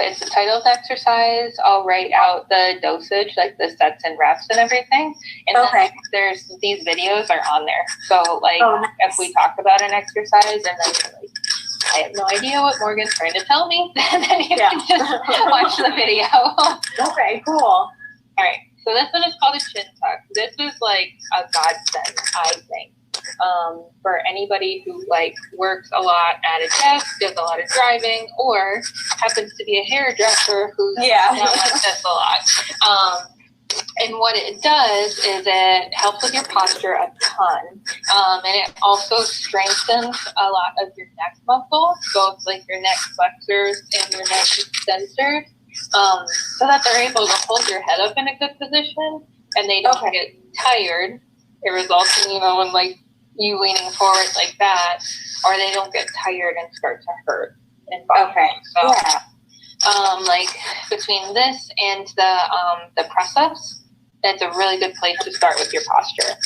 it's a titled exercise. I'll write out the dosage, like the sets and reps and everything. And then there's these videos are on there. So like if we talk about an exercise and then you're like, I have no idea what Morgan's trying to tell me, then you can just watch the video. Okay, cool. All right. So this one is called a chin tuck. This is like a godsend, I think, for anybody who like works a lot at a desk, does a lot of driving, or happens to be a hairdresser who's not like this a lot. And what it does is it helps with your posture a ton. And it also strengthens a lot of your neck muscles, both like your neck flexors and your neck extensors, so that they're able to hold your head up in a good position and they don't get tired. It results in, when like you leaning forward like that, or they don't get tired and start to hurt. So, like between this and the press ups, that's a really good place to start with your posture.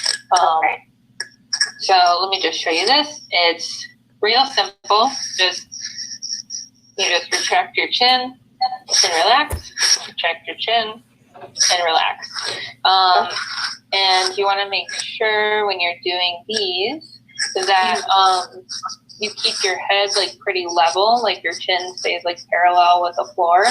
So let me just show you this. It's real simple. You just retract your chin and relax. Retract your chin and relax. And you want to make sure when you're doing these that you keep your head like pretty level, like your chin stays like parallel with the floor.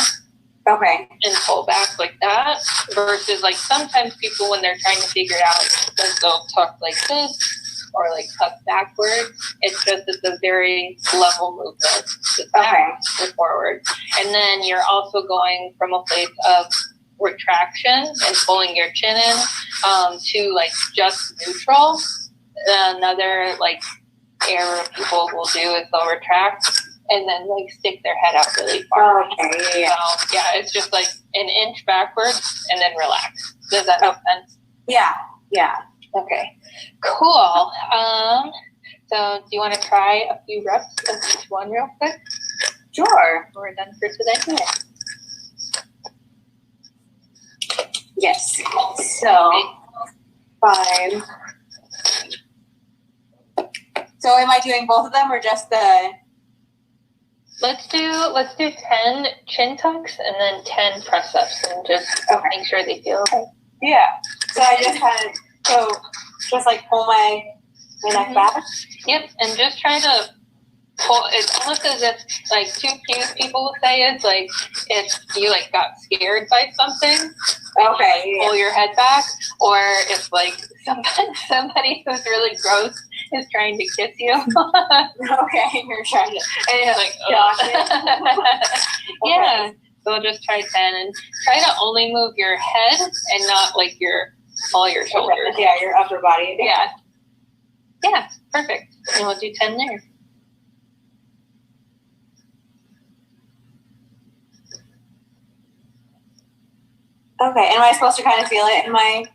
And pull back like that. Versus like sometimes people when they're trying to figure it out, like they'll tuck like this or like tuck backwards. It's a very level movement. Just back or forward. And then you're also going from a place of retraction and pulling your chin in to like just neutral. Another like error people will do is they'll retract and then like stick their head out really far. So it's just like an inch backwards and then relax. Does that make sense? Yeah. Okay, cool. So do you want to try a few reps of each one real quick? Sure. We're done for today. Yes. So 5, So am I doing both of them or just the? Let's do 10 chin tucks and then 10 press ups and just make sure they feel okay. Yeah. So I just like pull my neck back. Yep, and just try to pull. It's almost as if like two people will say it's like if you like got scared by something. Okay. Pull your head back, or if like somebody who's really gross is trying to kiss you. Okay, you're trying to. And you're like, yeah. So just try 10 and try to only move your head and not like all your shoulders. Yeah, your upper body. Yeah. Yeah, perfect. And we'll do 10 there. Okay, and am I supposed to kind of feel it in my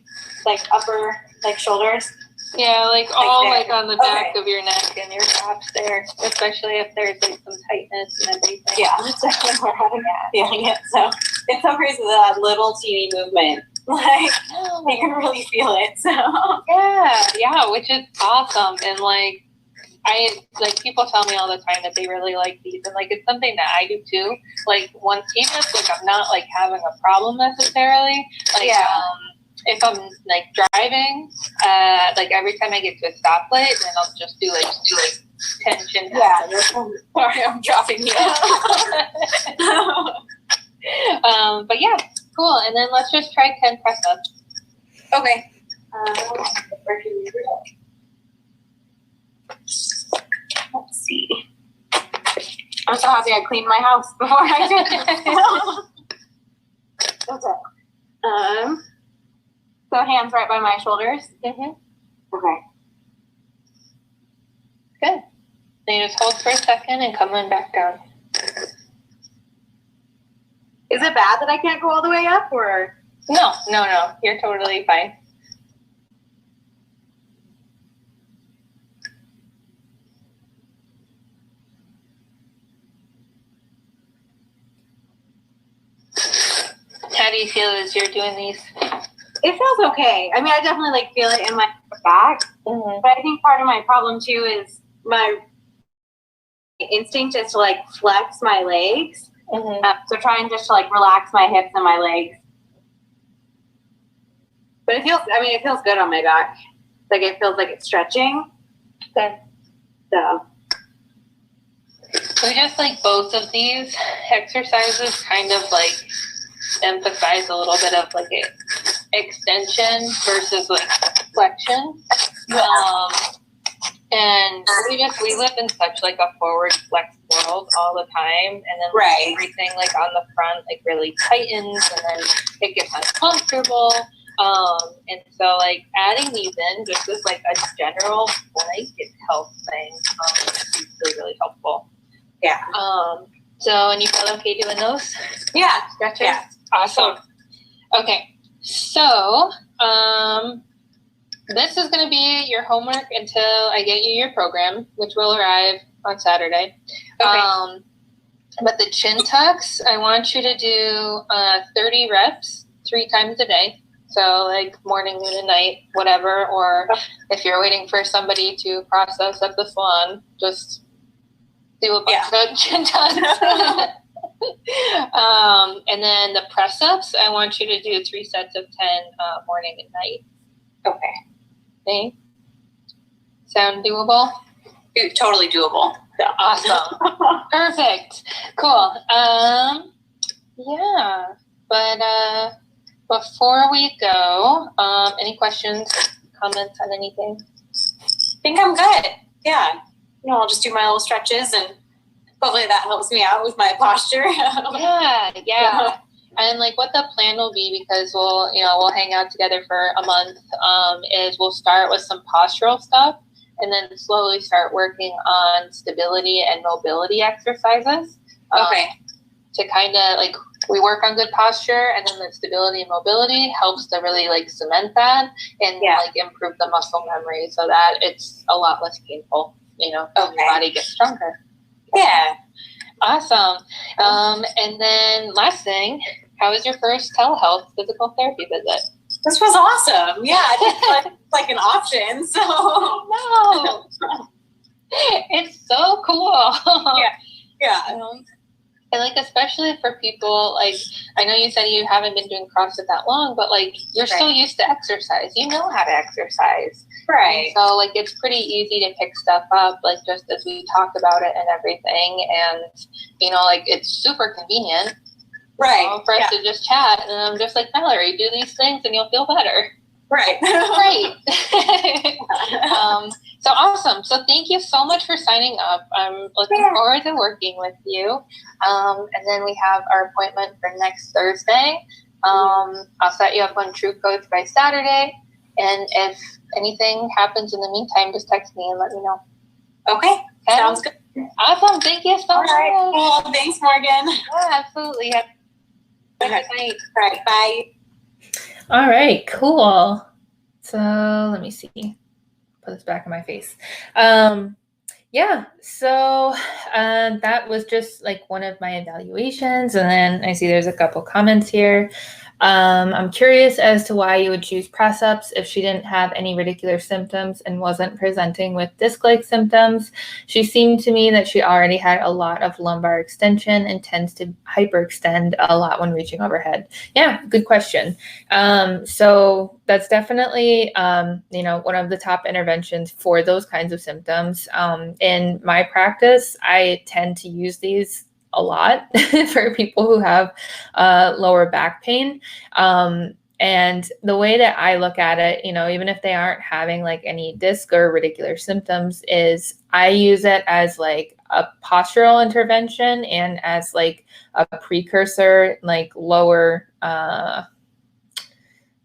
upper shoulders? Yeah, all there. on the back of your neck and your abs there, especially if there's some tightness and everything. Yeah, that's definitely where I'm feeling it. So it's so crazy that little teeny movement. You can really feel it. So yeah, which is awesome. And people tell me all the time that they really like these, and it's something that I do too. Once even if I'm not having a problem necessarily, if I'm driving, every time I get to a stoplight, then I'll just do 10 chin taps. Yeah, sorry, I'm dropping you. But yeah, cool. And then let's just try 10 press ups. Okay. Let's see. I'm so happy I cleaned my house before I did it. Okay. So hands right by my shoulders. Mm-hmm. Okay. Good. Then you just hold for a second and come on back down. Is it bad that I can't go all the way up, or? No. You're totally fine. How do you feel as you're doing these? It feels okay. I mean, I definitely feel it in my back, but I think part of my problem too is my instinct is to flex my legs. So trying just to relax my hips and my legs. But it feels good on my back. It feels like it's stretching. Good. So. We just both of these exercises kind of emphasize a little bit of extension versus flexion. And we live in such a forward flex world all the time, and then everything on the front really tightens, and then it gets uncomfortable. And so adding these in just as a general blanket health thing is really helpful. Yeah. So, and you feel okay doing those? Yeah. Stretches? Yeah. Awesome. Okay. So, this is going to be your homework until I get you your program, which will arrive on Saturday. Okay. But the chin tucks, I want you to do 30 reps 3 times a day. So morning, noon, and night, whatever. Or if you're waiting for somebody to process at the salon, just do a bunch of chin tucks. And then the press ups, I want you to do 3 sets of 10 morning and night. Okay. Sound doable? Totally doable. Yeah. Awesome. Perfect. Cool. Yeah. But before we go, any questions, comments on anything? I think I'm good. Yeah. I'll just do my little stretches, and hopefully that helps me out with my posture. Yeah. And what the plan will be, because we'll hang out together for a month, is we'll start with some postural stuff and then slowly start working on stability and mobility exercises. To kind of we work on good posture, and then the stability and mobility helps to really cement that and improve the muscle memory so that it's a lot less painful, and your body gets stronger. Yeah. Awesome. And then last thing, how was your first telehealth physical therapy visit? This was awesome. Yeah, I didn't feel like an option. So No. It's so cool. Yeah. And like, especially for people, like, I know you said you haven't been doing CrossFit that long, but like, you're so used to exercise. You know how to exercise. Right. And so like, it's pretty easy to pick stuff up, like just as we talked about it and everything. And, you know, like, it's super convenient. Right. For us to just chat. And I'm just like, Mallory, do these things and you'll feel better. Right. Right. So awesome. So thank you so much for signing up. I'm looking forward to working with you. And then we have our appointment for next Thursday. I'll set you up on True Coach by Saturday. And if anything happens in the meantime, just text me and let me know. Okay. Sounds good. Awesome. Thank you so much. Cool. Thanks, Morgan. Yeah, absolutely. Have a good night. All right. Bye. All right, cool. So let me see. Put this back in my face. Yeah, so that was just like one of my evaluations. And then I see there's a couple comments here. I'm curious as to why you would choose press-ups if she didn't have any radicular symptoms and wasn't presenting with disc-like symptoms. She seemed to me that she already had a lot of lumbar extension and tends to hyperextend a lot when reaching overhead. Yeah, good question. So that's definitely, one of the top interventions for those kinds of symptoms. In my practice, I tend to use these a lot for people who have lower back pain. And the way that I look at it, even if they aren't having like any disc or radicular symptoms, is I use it as like a postural intervention and as like a precursor, like lower,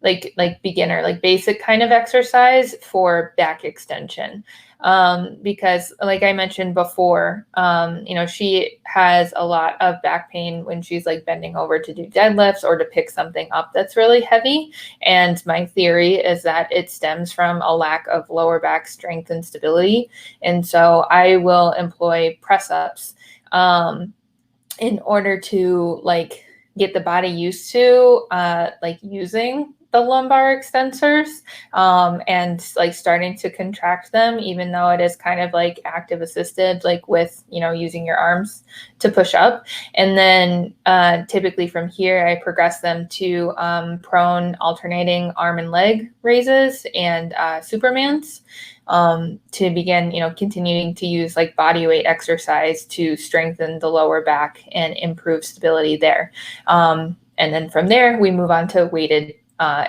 like beginner, like basic kind of exercise for back extension. Because like I mentioned before, she has a lot of back pain when she's like bending over to do deadlifts or to pick something up that's really heavy. And my theory is that it stems from a lack of lower back strength and stability. And so I will employ press ups in order to like get the body used to like using the lumbar extensors and like starting to contract them, even though it is kind of like active assisted, like with, using your arms to push up. And then typically from here, I progress them to prone alternating arm and leg raises and Supermans. To begin, continuing to use like body weight exercise to strengthen the lower back and improve stability there. And then from there, we move on to weighted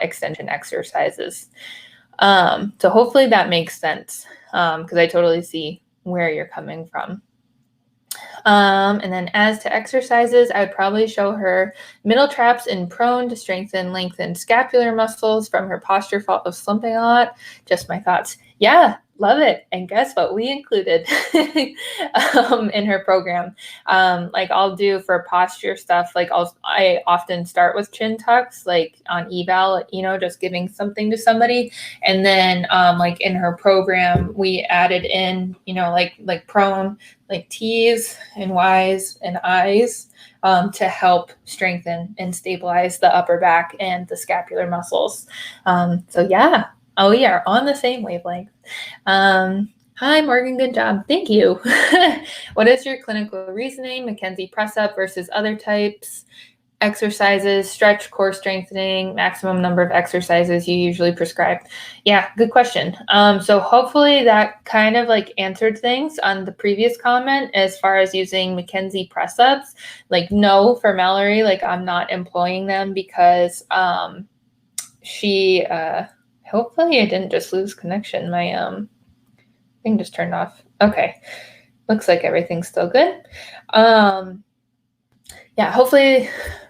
extension exercises. So hopefully that makes sense because I totally see where you're coming from. And then as to exercises, I would probably show her middle traps in prone to strengthen, lengthen scapular muscles from her posture fault of slumping a lot. Just my thoughts. Yeah, love it. And guess what we included in her program? Like I'll do for posture stuff, like I often start with chin tucks, like on eval, just giving something to somebody. And then like in her program, we added in, like prone, like T's and Y's and I's to help strengthen and stabilize the upper back and the scapular muscles. So yeah. Oh, we are on the same wavelength. Hi, Morgan. Good job. Thank you. What is your clinical reasoning? Mackenzie press up versus other types, exercises, stretch, core strengthening, maximum number of exercises you usually prescribe? Yeah, good question. So hopefully that kind of like answered things on the previous comment as far as using Mackenzie press ups. Like no, for Mallory, like I'm not employing them because she hopefully I didn't just lose connection. My thing just turned off. Okay. Looks like everything's still good. Yeah, hopefully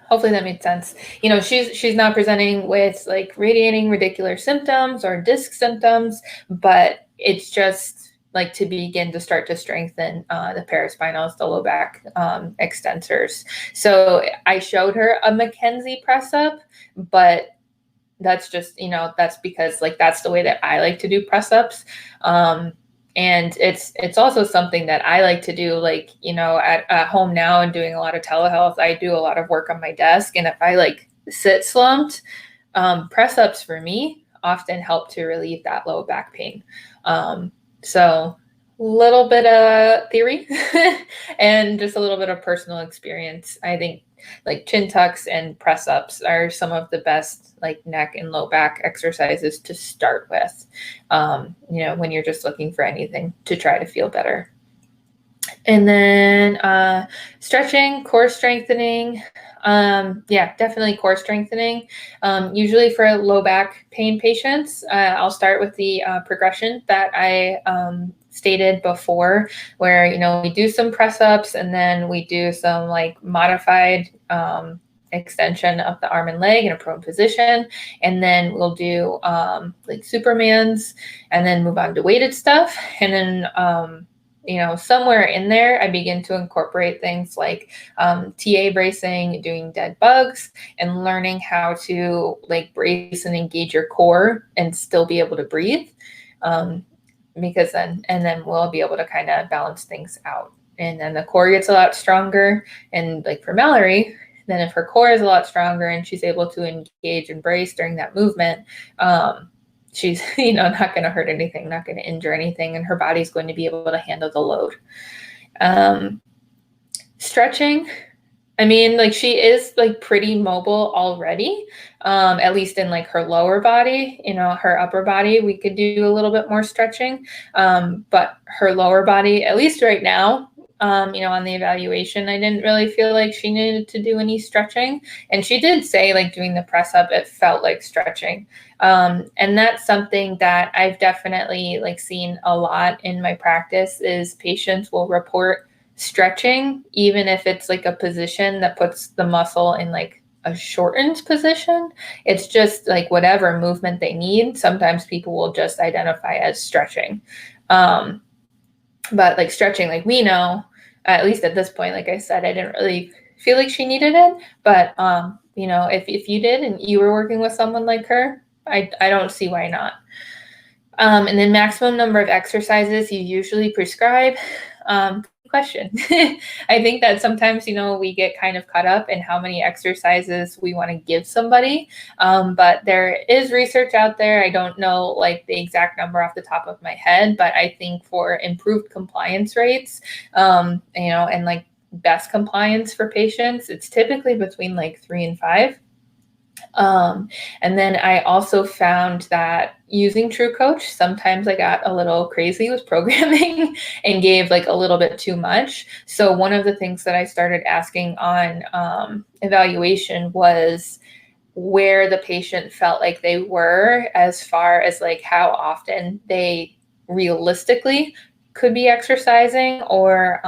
that made sense. She's not presenting with like radiating radicular symptoms or disc symptoms, but it's just like to begin to start to strengthen the paraspinals, the low back extensors. So I showed her a Mackenzie press up, but that's just, that's because like that's the way that I like to do press ups. And it's also something that I like to do, like, at home now and doing a lot of telehealth. I do a lot of work on my desk. And if I like sit slumped, press ups for me often help to relieve that low back pain. So little bit of theory and just a little bit of personal experience. I think like chin tucks and press ups are some of the best like neck and low back exercises to start with, when you're just looking for anything to try to feel better. And then stretching, core strengthening. Definitely core strengthening. Usually for low back pain patients, I'll start with the progression that I stated before, where, we do some press ups and then we do some like modified extension of the arm and leg in a prone position. And then we'll do like Supermans and then move on to weighted stuff. And then, somewhere in there, I begin to incorporate things like TA bracing, doing dead bugs, and learning how to like brace and engage your core and still be able to breathe. Because then we'll be able to kind of balance things out. And then the core gets a lot stronger. And like for Mallory, then if her core is a lot stronger and she's able to engage and brace during that movement, she's, not going to hurt anything, not going to injure anything, and her body's going to be able to handle the load. Stretching, I mean, like she is like pretty mobile already, at least in like her lower body, her upper body, we could do a little bit more stretching. But her lower body, at least right now, on the evaluation, I didn't really feel like she needed to do any stretching. And she did say like doing the press up, it felt like stretching. And that's something that I've definitely like seen a lot in my practice is patients will report stretching, even if it's like a position that puts the muscle in like a shortened position. It's just like whatever movement they need. Sometimes people will just identify as stretching. But like stretching, like we know, at least at this point, like I said, I didn't really feel like she needed it. But, if you did and you were working with someone like her, I don't see why not. And then maximum number of exercises you usually prescribe. Question. I think that sometimes, we get kind of caught up in how many exercises we want to give somebody. But there is research out there. I don't know like the exact number off the top of my head, but I think for improved compliance rates, and like best compliance for patients, it's typically between like 3 and 5. And then I also found that using TrueCoach, sometimes I got a little crazy with programming and gave like a little bit too much. So one of the things that I started asking on evaluation was where the patient felt like they were as far as like how often they realistically could be exercising or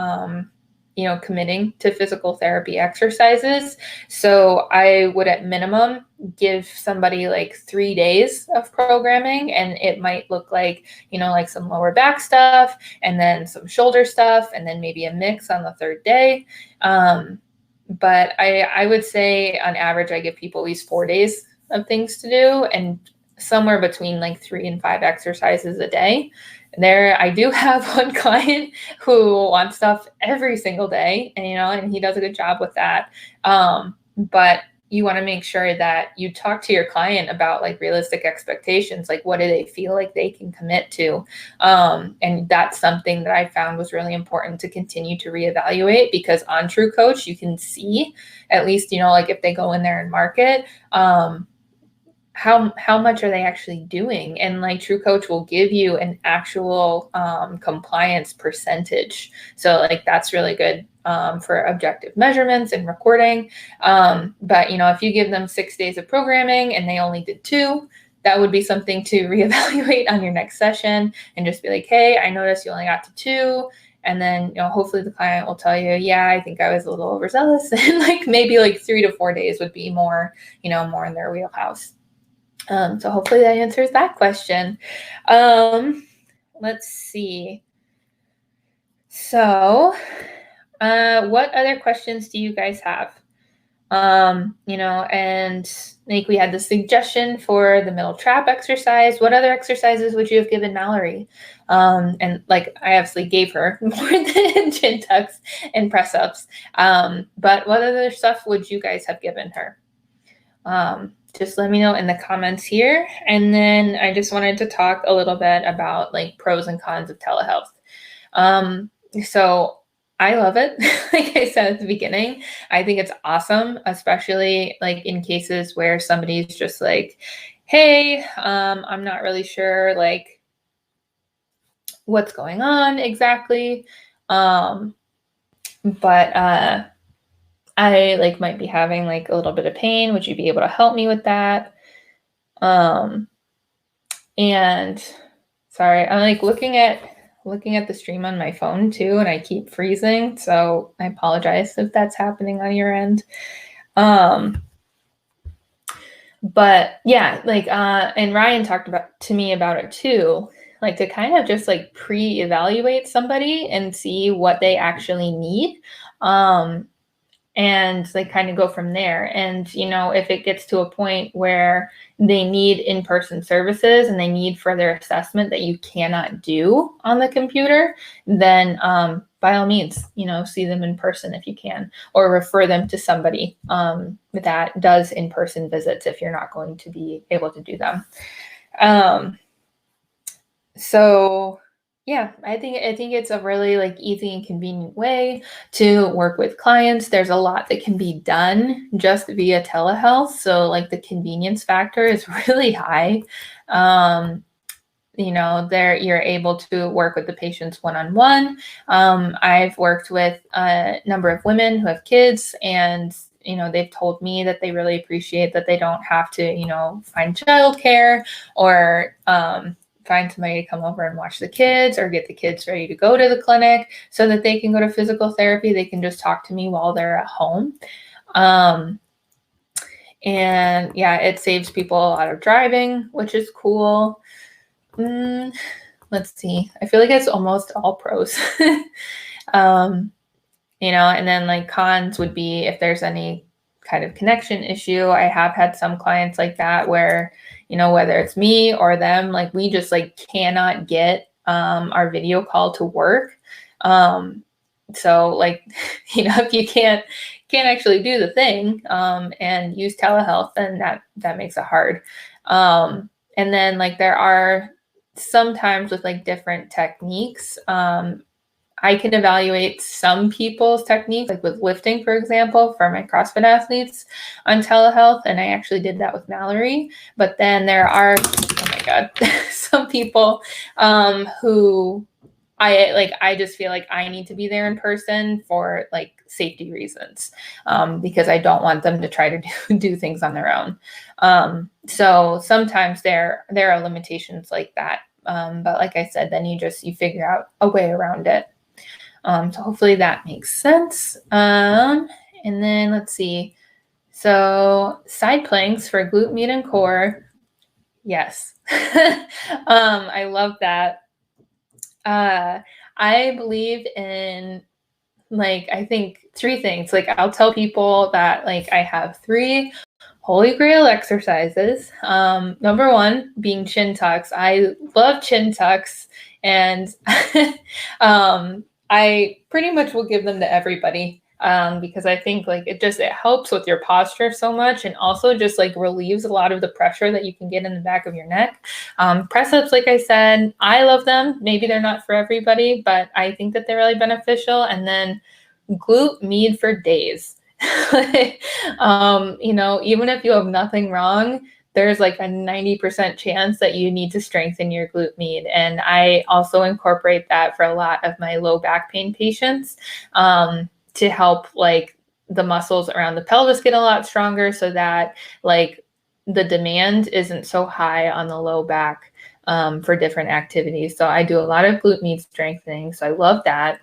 committing to physical therapy exercises. So I would at minimum give somebody like 3 days of programming, and it might look like, like some lower back stuff and then some shoulder stuff and then maybe a mix on the third day. But I would say on average, I give people at least 4 days of things to do and somewhere between like 3 and 5 exercises a day. There, I do have one client who wants stuff every single day, and he does a good job with that. But you want to make sure that you talk to your client about like realistic expectations, like what do they feel like they can commit to? And that's something that I found was really important to continue to reevaluate, because on TrueCoach, you can see at least, like if they go in there and market, how much are they actually doing? And like TrueCoach will give you an actual compliance percentage. So like that's really good for objective measurements and recording. But if you give them 6 days of programming and they only did 2, that would be something to reevaluate on your next session and just be like, hey, I noticed you only got to 2. And then, hopefully the client will tell you, yeah, I think I was a little overzealous. And like maybe like 3 to 4 days would be more, more in their wheelhouse. So hopefully that answers that question. Let's see. So, what other questions do you guys have? And like we had the suggestion for the middle trap exercise. What other exercises would you have given Mallory? And like I obviously gave her more than chin tucks and press ups. But what other stuff would you guys have given her? Just let me know in the comments here. And then I just wanted to talk a little bit about like pros and cons of telehealth. So I love it. Like I said at the beginning, I think it's awesome, especially like in cases where somebody's just like, hey, I'm not really sure like what's going on exactly. But I like might be having like a little bit of pain. Would you be able to help me with that? And sorry, I'm like looking at the stream on my phone too, and I keep freezing. So I apologize if that's happening on your end. But yeah, like and Ryan talked to me about it too, like to kind of just like pre-evaluate somebody and see what they actually need. And like kind of go from there. And, you know, if it gets to a point where they need in-person services and they need further assessment that you cannot do on the computer, then by all means, you know, see them in person if you can, or refer them to somebody that does in-person visits if you're not going to be able to do them. So yeah, I think it's a really like easy and convenient way to work with clients. There's a lot that can be done just via telehealth. So like the convenience factor is really high. You know, there you're able to work with the patients one-on-one. I've worked with a number of women who have kids, and you know, they've told me that they really appreciate that they don't have to, you know, find childcare or find somebody to come over and watch the kids or get the kids ready to go to the clinic so that they can go to physical therapy. They can just talk to me while they're at home. And yeah, it saves people a lot of driving, which is cool. Let's see. I feel like it's almost all pros. You know, and then like cons would be if there's any kind of connection issue. I have had some clients like that where, you know, whether it's me or them, like we just like cannot get our video call to work. So like, you know, if you can't actually do the thing and use telehealth, then that makes it hard. And then like there are sometimes with like different techniques, I can evaluate some people's techniques, like with lifting, for example, for my CrossFit athletes on telehealth. And I actually did that with Mallory. But then there are, oh my God, some people who I just feel like I need to be there in person for like safety reasons because I don't want them to try to do things on their own. So sometimes there are limitations like that. But like I said, then you figure out a way around it. So hopefully that makes sense. And then let's see. So side planks for glute med and core. Yes. I love that. I believe in like, I think 3 things. Like I'll tell people that like I have 3 holy grail exercises. Number 1 being chin tucks. I love chin tucks, and I pretty much will give them to everybody because I think like it helps with your posture so much, and also just like relieves a lot of the pressure that you can get in the back of your neck. Press ups, like I said, I love them. Maybe they're not for everybody, but I think that they're really beneficial. And then glute med for days. You know, even if you have nothing wrong, there's like a 90% chance that you need to strengthen your glute med. And I also incorporate that for a lot of my low back pain patients to help like the muscles around the pelvis get a lot stronger so that like the demand isn't so high on the low back for different activities. So I do a lot of glute med strengthening. So I love that.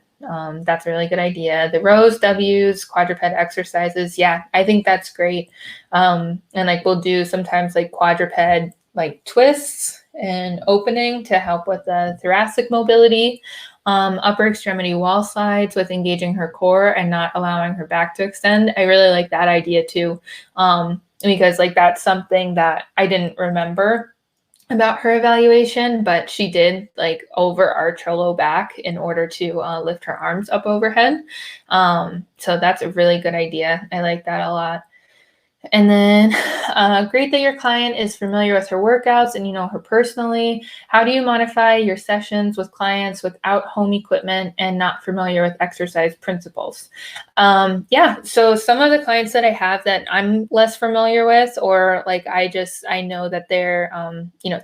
That's a really good idea. The rows, W's, quadruped exercises. Yeah, I think that's great. And like we'll do sometimes like quadruped like twists and opening to help with the thoracic mobility, upper extremity wall slides with engaging her core and not allowing her back to extend. I really like that idea too, because like that's something that I didn't remember about her evaluation, but she did like overarch her low back in order to lift her arms up overhead. So that's a really good idea. I like that a lot. And then Great that your client is familiar with her workouts and you know her personally. How do you modify your sessions with clients without home equipment and not familiar with exercise principles? Yeah, so some of the clients that I have that I'm less familiar with, or like I know that their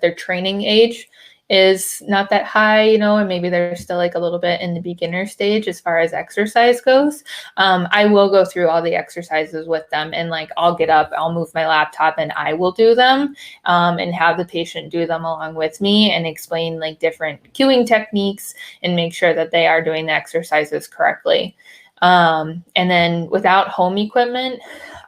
their training age is not that high, and maybe they're still like a little bit in the beginner stage as far as exercise goes. I will go through all the exercises with them, and like I'll get up, I'll move my laptop, and I will do them, and have the patient do them along with me and explain like different cueing techniques and make sure that they are doing the exercises correctly. And then without home equipment,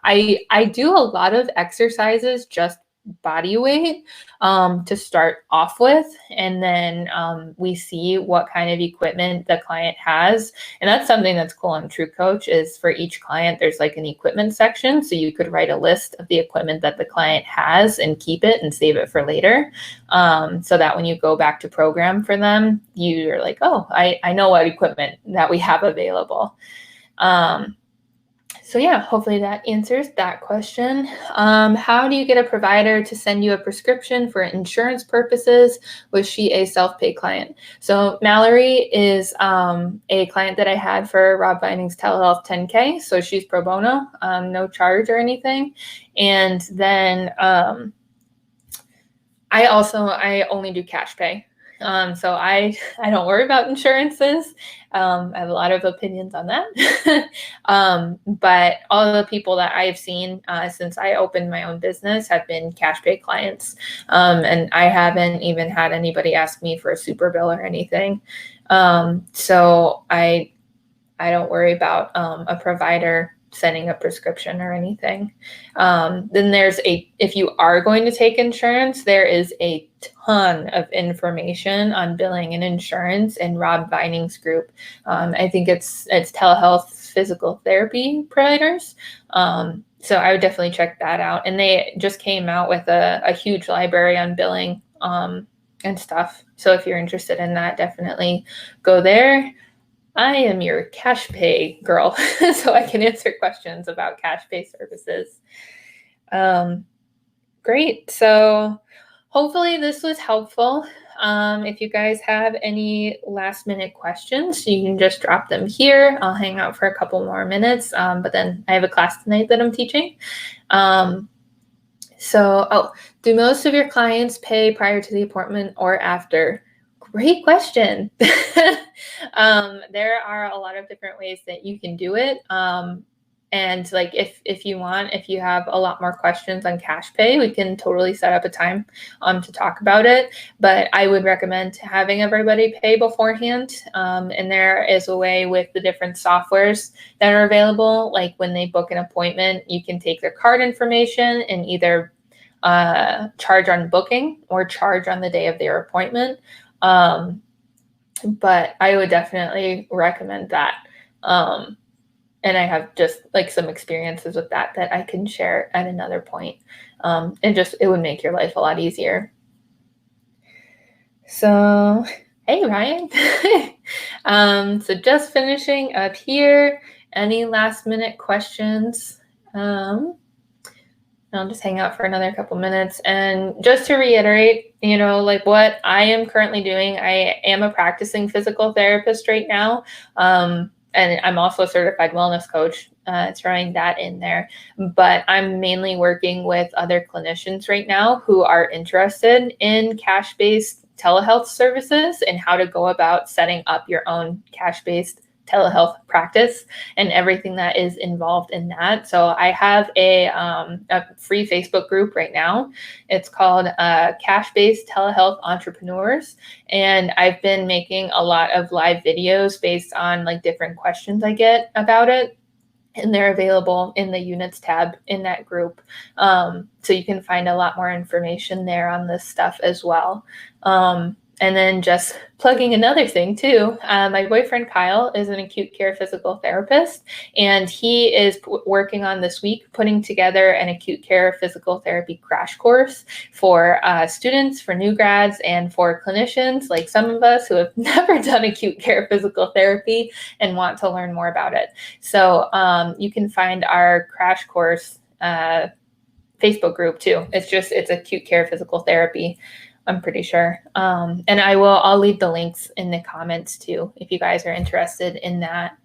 I do a lot of exercises just body weight to start off with, and then we see what kind of equipment the client has. And that's something that's cool on True Coach, is for each client there's like an equipment section, so you could write a list of the equipment that the client has and keep it and save it for later, so that when you go back to program for them, you're like, oh, I know what equipment that we have available. So yeah, hopefully that answers that question. How do you get a provider to send you a prescription for insurance purposes? Was she a self-pay client? So Mallory is a client that I had for Rob Vining's Telehealth 10K. So she's pro bono, no charge or anything. And then I only do cash pay. So I don't worry about insurances. I have a lot of opinions on that. But all the people that I've seen since I opened my own business have been cash pay clients. And I haven't even had anybody ask me for a super bill or anything. So I don't worry about a provider sending a prescription or anything. Then if you are going to take insurance, there is a ton of information on billing and insurance in Rob Vining's group. I think it's Telehealth physical therapy providers. So I would definitely check that out. And they just came out with a huge library on billing and stuff. So if you're interested in that, definitely go there. I am your cash pay girl, so I can answer questions about cash pay services. Great. So hopefully this was helpful. If you guys have any last minute questions, you can just drop them here. I'll hang out for a couple more minutes, but then I have a class tonight that I'm teaching. Do most of your clients pay prior to the appointment or after? Great question. There are a lot of different ways that you can do it. And like if you have a lot more questions on cash pay, we can totally set up a time to talk about it. But I would recommend having everybody pay beforehand. And there is a way with the different softwares that are available. Like when they book an appointment, you can take their card information and either charge on booking or charge on the day of their appointment. But I would definitely recommend that. And I have just like some experiences with that I can share at another point. And it would make your life a lot easier. So, hey, Ryan. So just finishing up here. Any last minute questions? I'll just hang out for another couple minutes. And just to reiterate, like what I am currently doing, I am a practicing physical therapist right now. And I'm also a certified wellness coach, throwing that in there. But I'm mainly working with other clinicians right now who are interested in cash-based telehealth services and how to go about setting up your own cash-based telehealth practice and everything that is involved in that. So I have a free Facebook group right now. It's called Cash-Based Telehealth Entrepreneurs. And I've been making a lot of live videos based on like different questions I get about it. And they're available in the units tab in that group. So you can find a lot more information there on this stuff as well. And then just plugging another thing too, my boyfriend Kyle is an acute care physical therapist, and he is working on this week putting together an acute care physical therapy crash course for students, for new grads, and for clinicians like some of us who have never done acute care physical therapy and want to learn more about it. So you can find our crash course Facebook group too. It's acute care physical therapy, I'm pretty sure. And I'll leave the links in the comments too, if you guys are interested in that.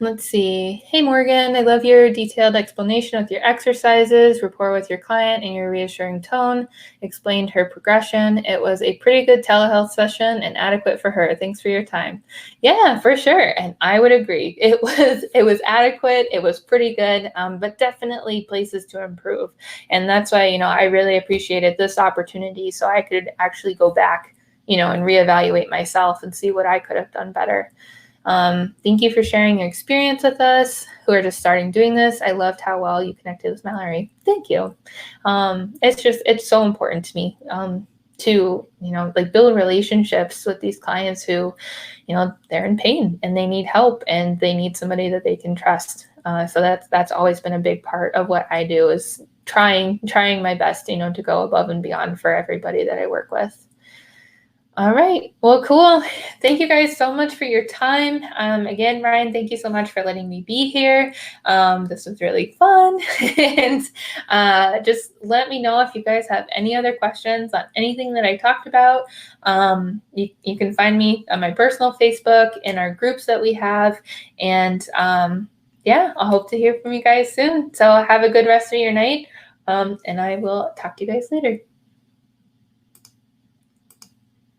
Let's see. Hey, Morgan, I love your detailed explanation with your exercises, rapport with your client, and your reassuring tone. Explained her progression. It was a pretty good telehealth session and adequate for her. Thanks for your time. Yeah, for sure. And I would agree. It was adequate. It was pretty good, but definitely places to improve. And that's why, I really appreciated this opportunity so I could actually go back, and reevaluate myself and see what I could have done better. Thank you for sharing your experience with us who are just starting doing this. I loved how well you connected with Mallory. Thank you. It's so important to me to, build relationships with these clients who, they're in pain and they need help and they need somebody that they can trust. So that's always been a big part of what I do, is trying my best, to go above and beyond for everybody that I work with. All right. Well, cool. Thank you guys so much for your time. Again, Ryan, thank you so much for letting me be here. This was really fun. And just let me know if you guys have any other questions on anything that I talked about. You can find me on my personal Facebook in our groups that we have. And I hope to hear from you guys soon. So have a good rest of your night. And I will talk to you guys later.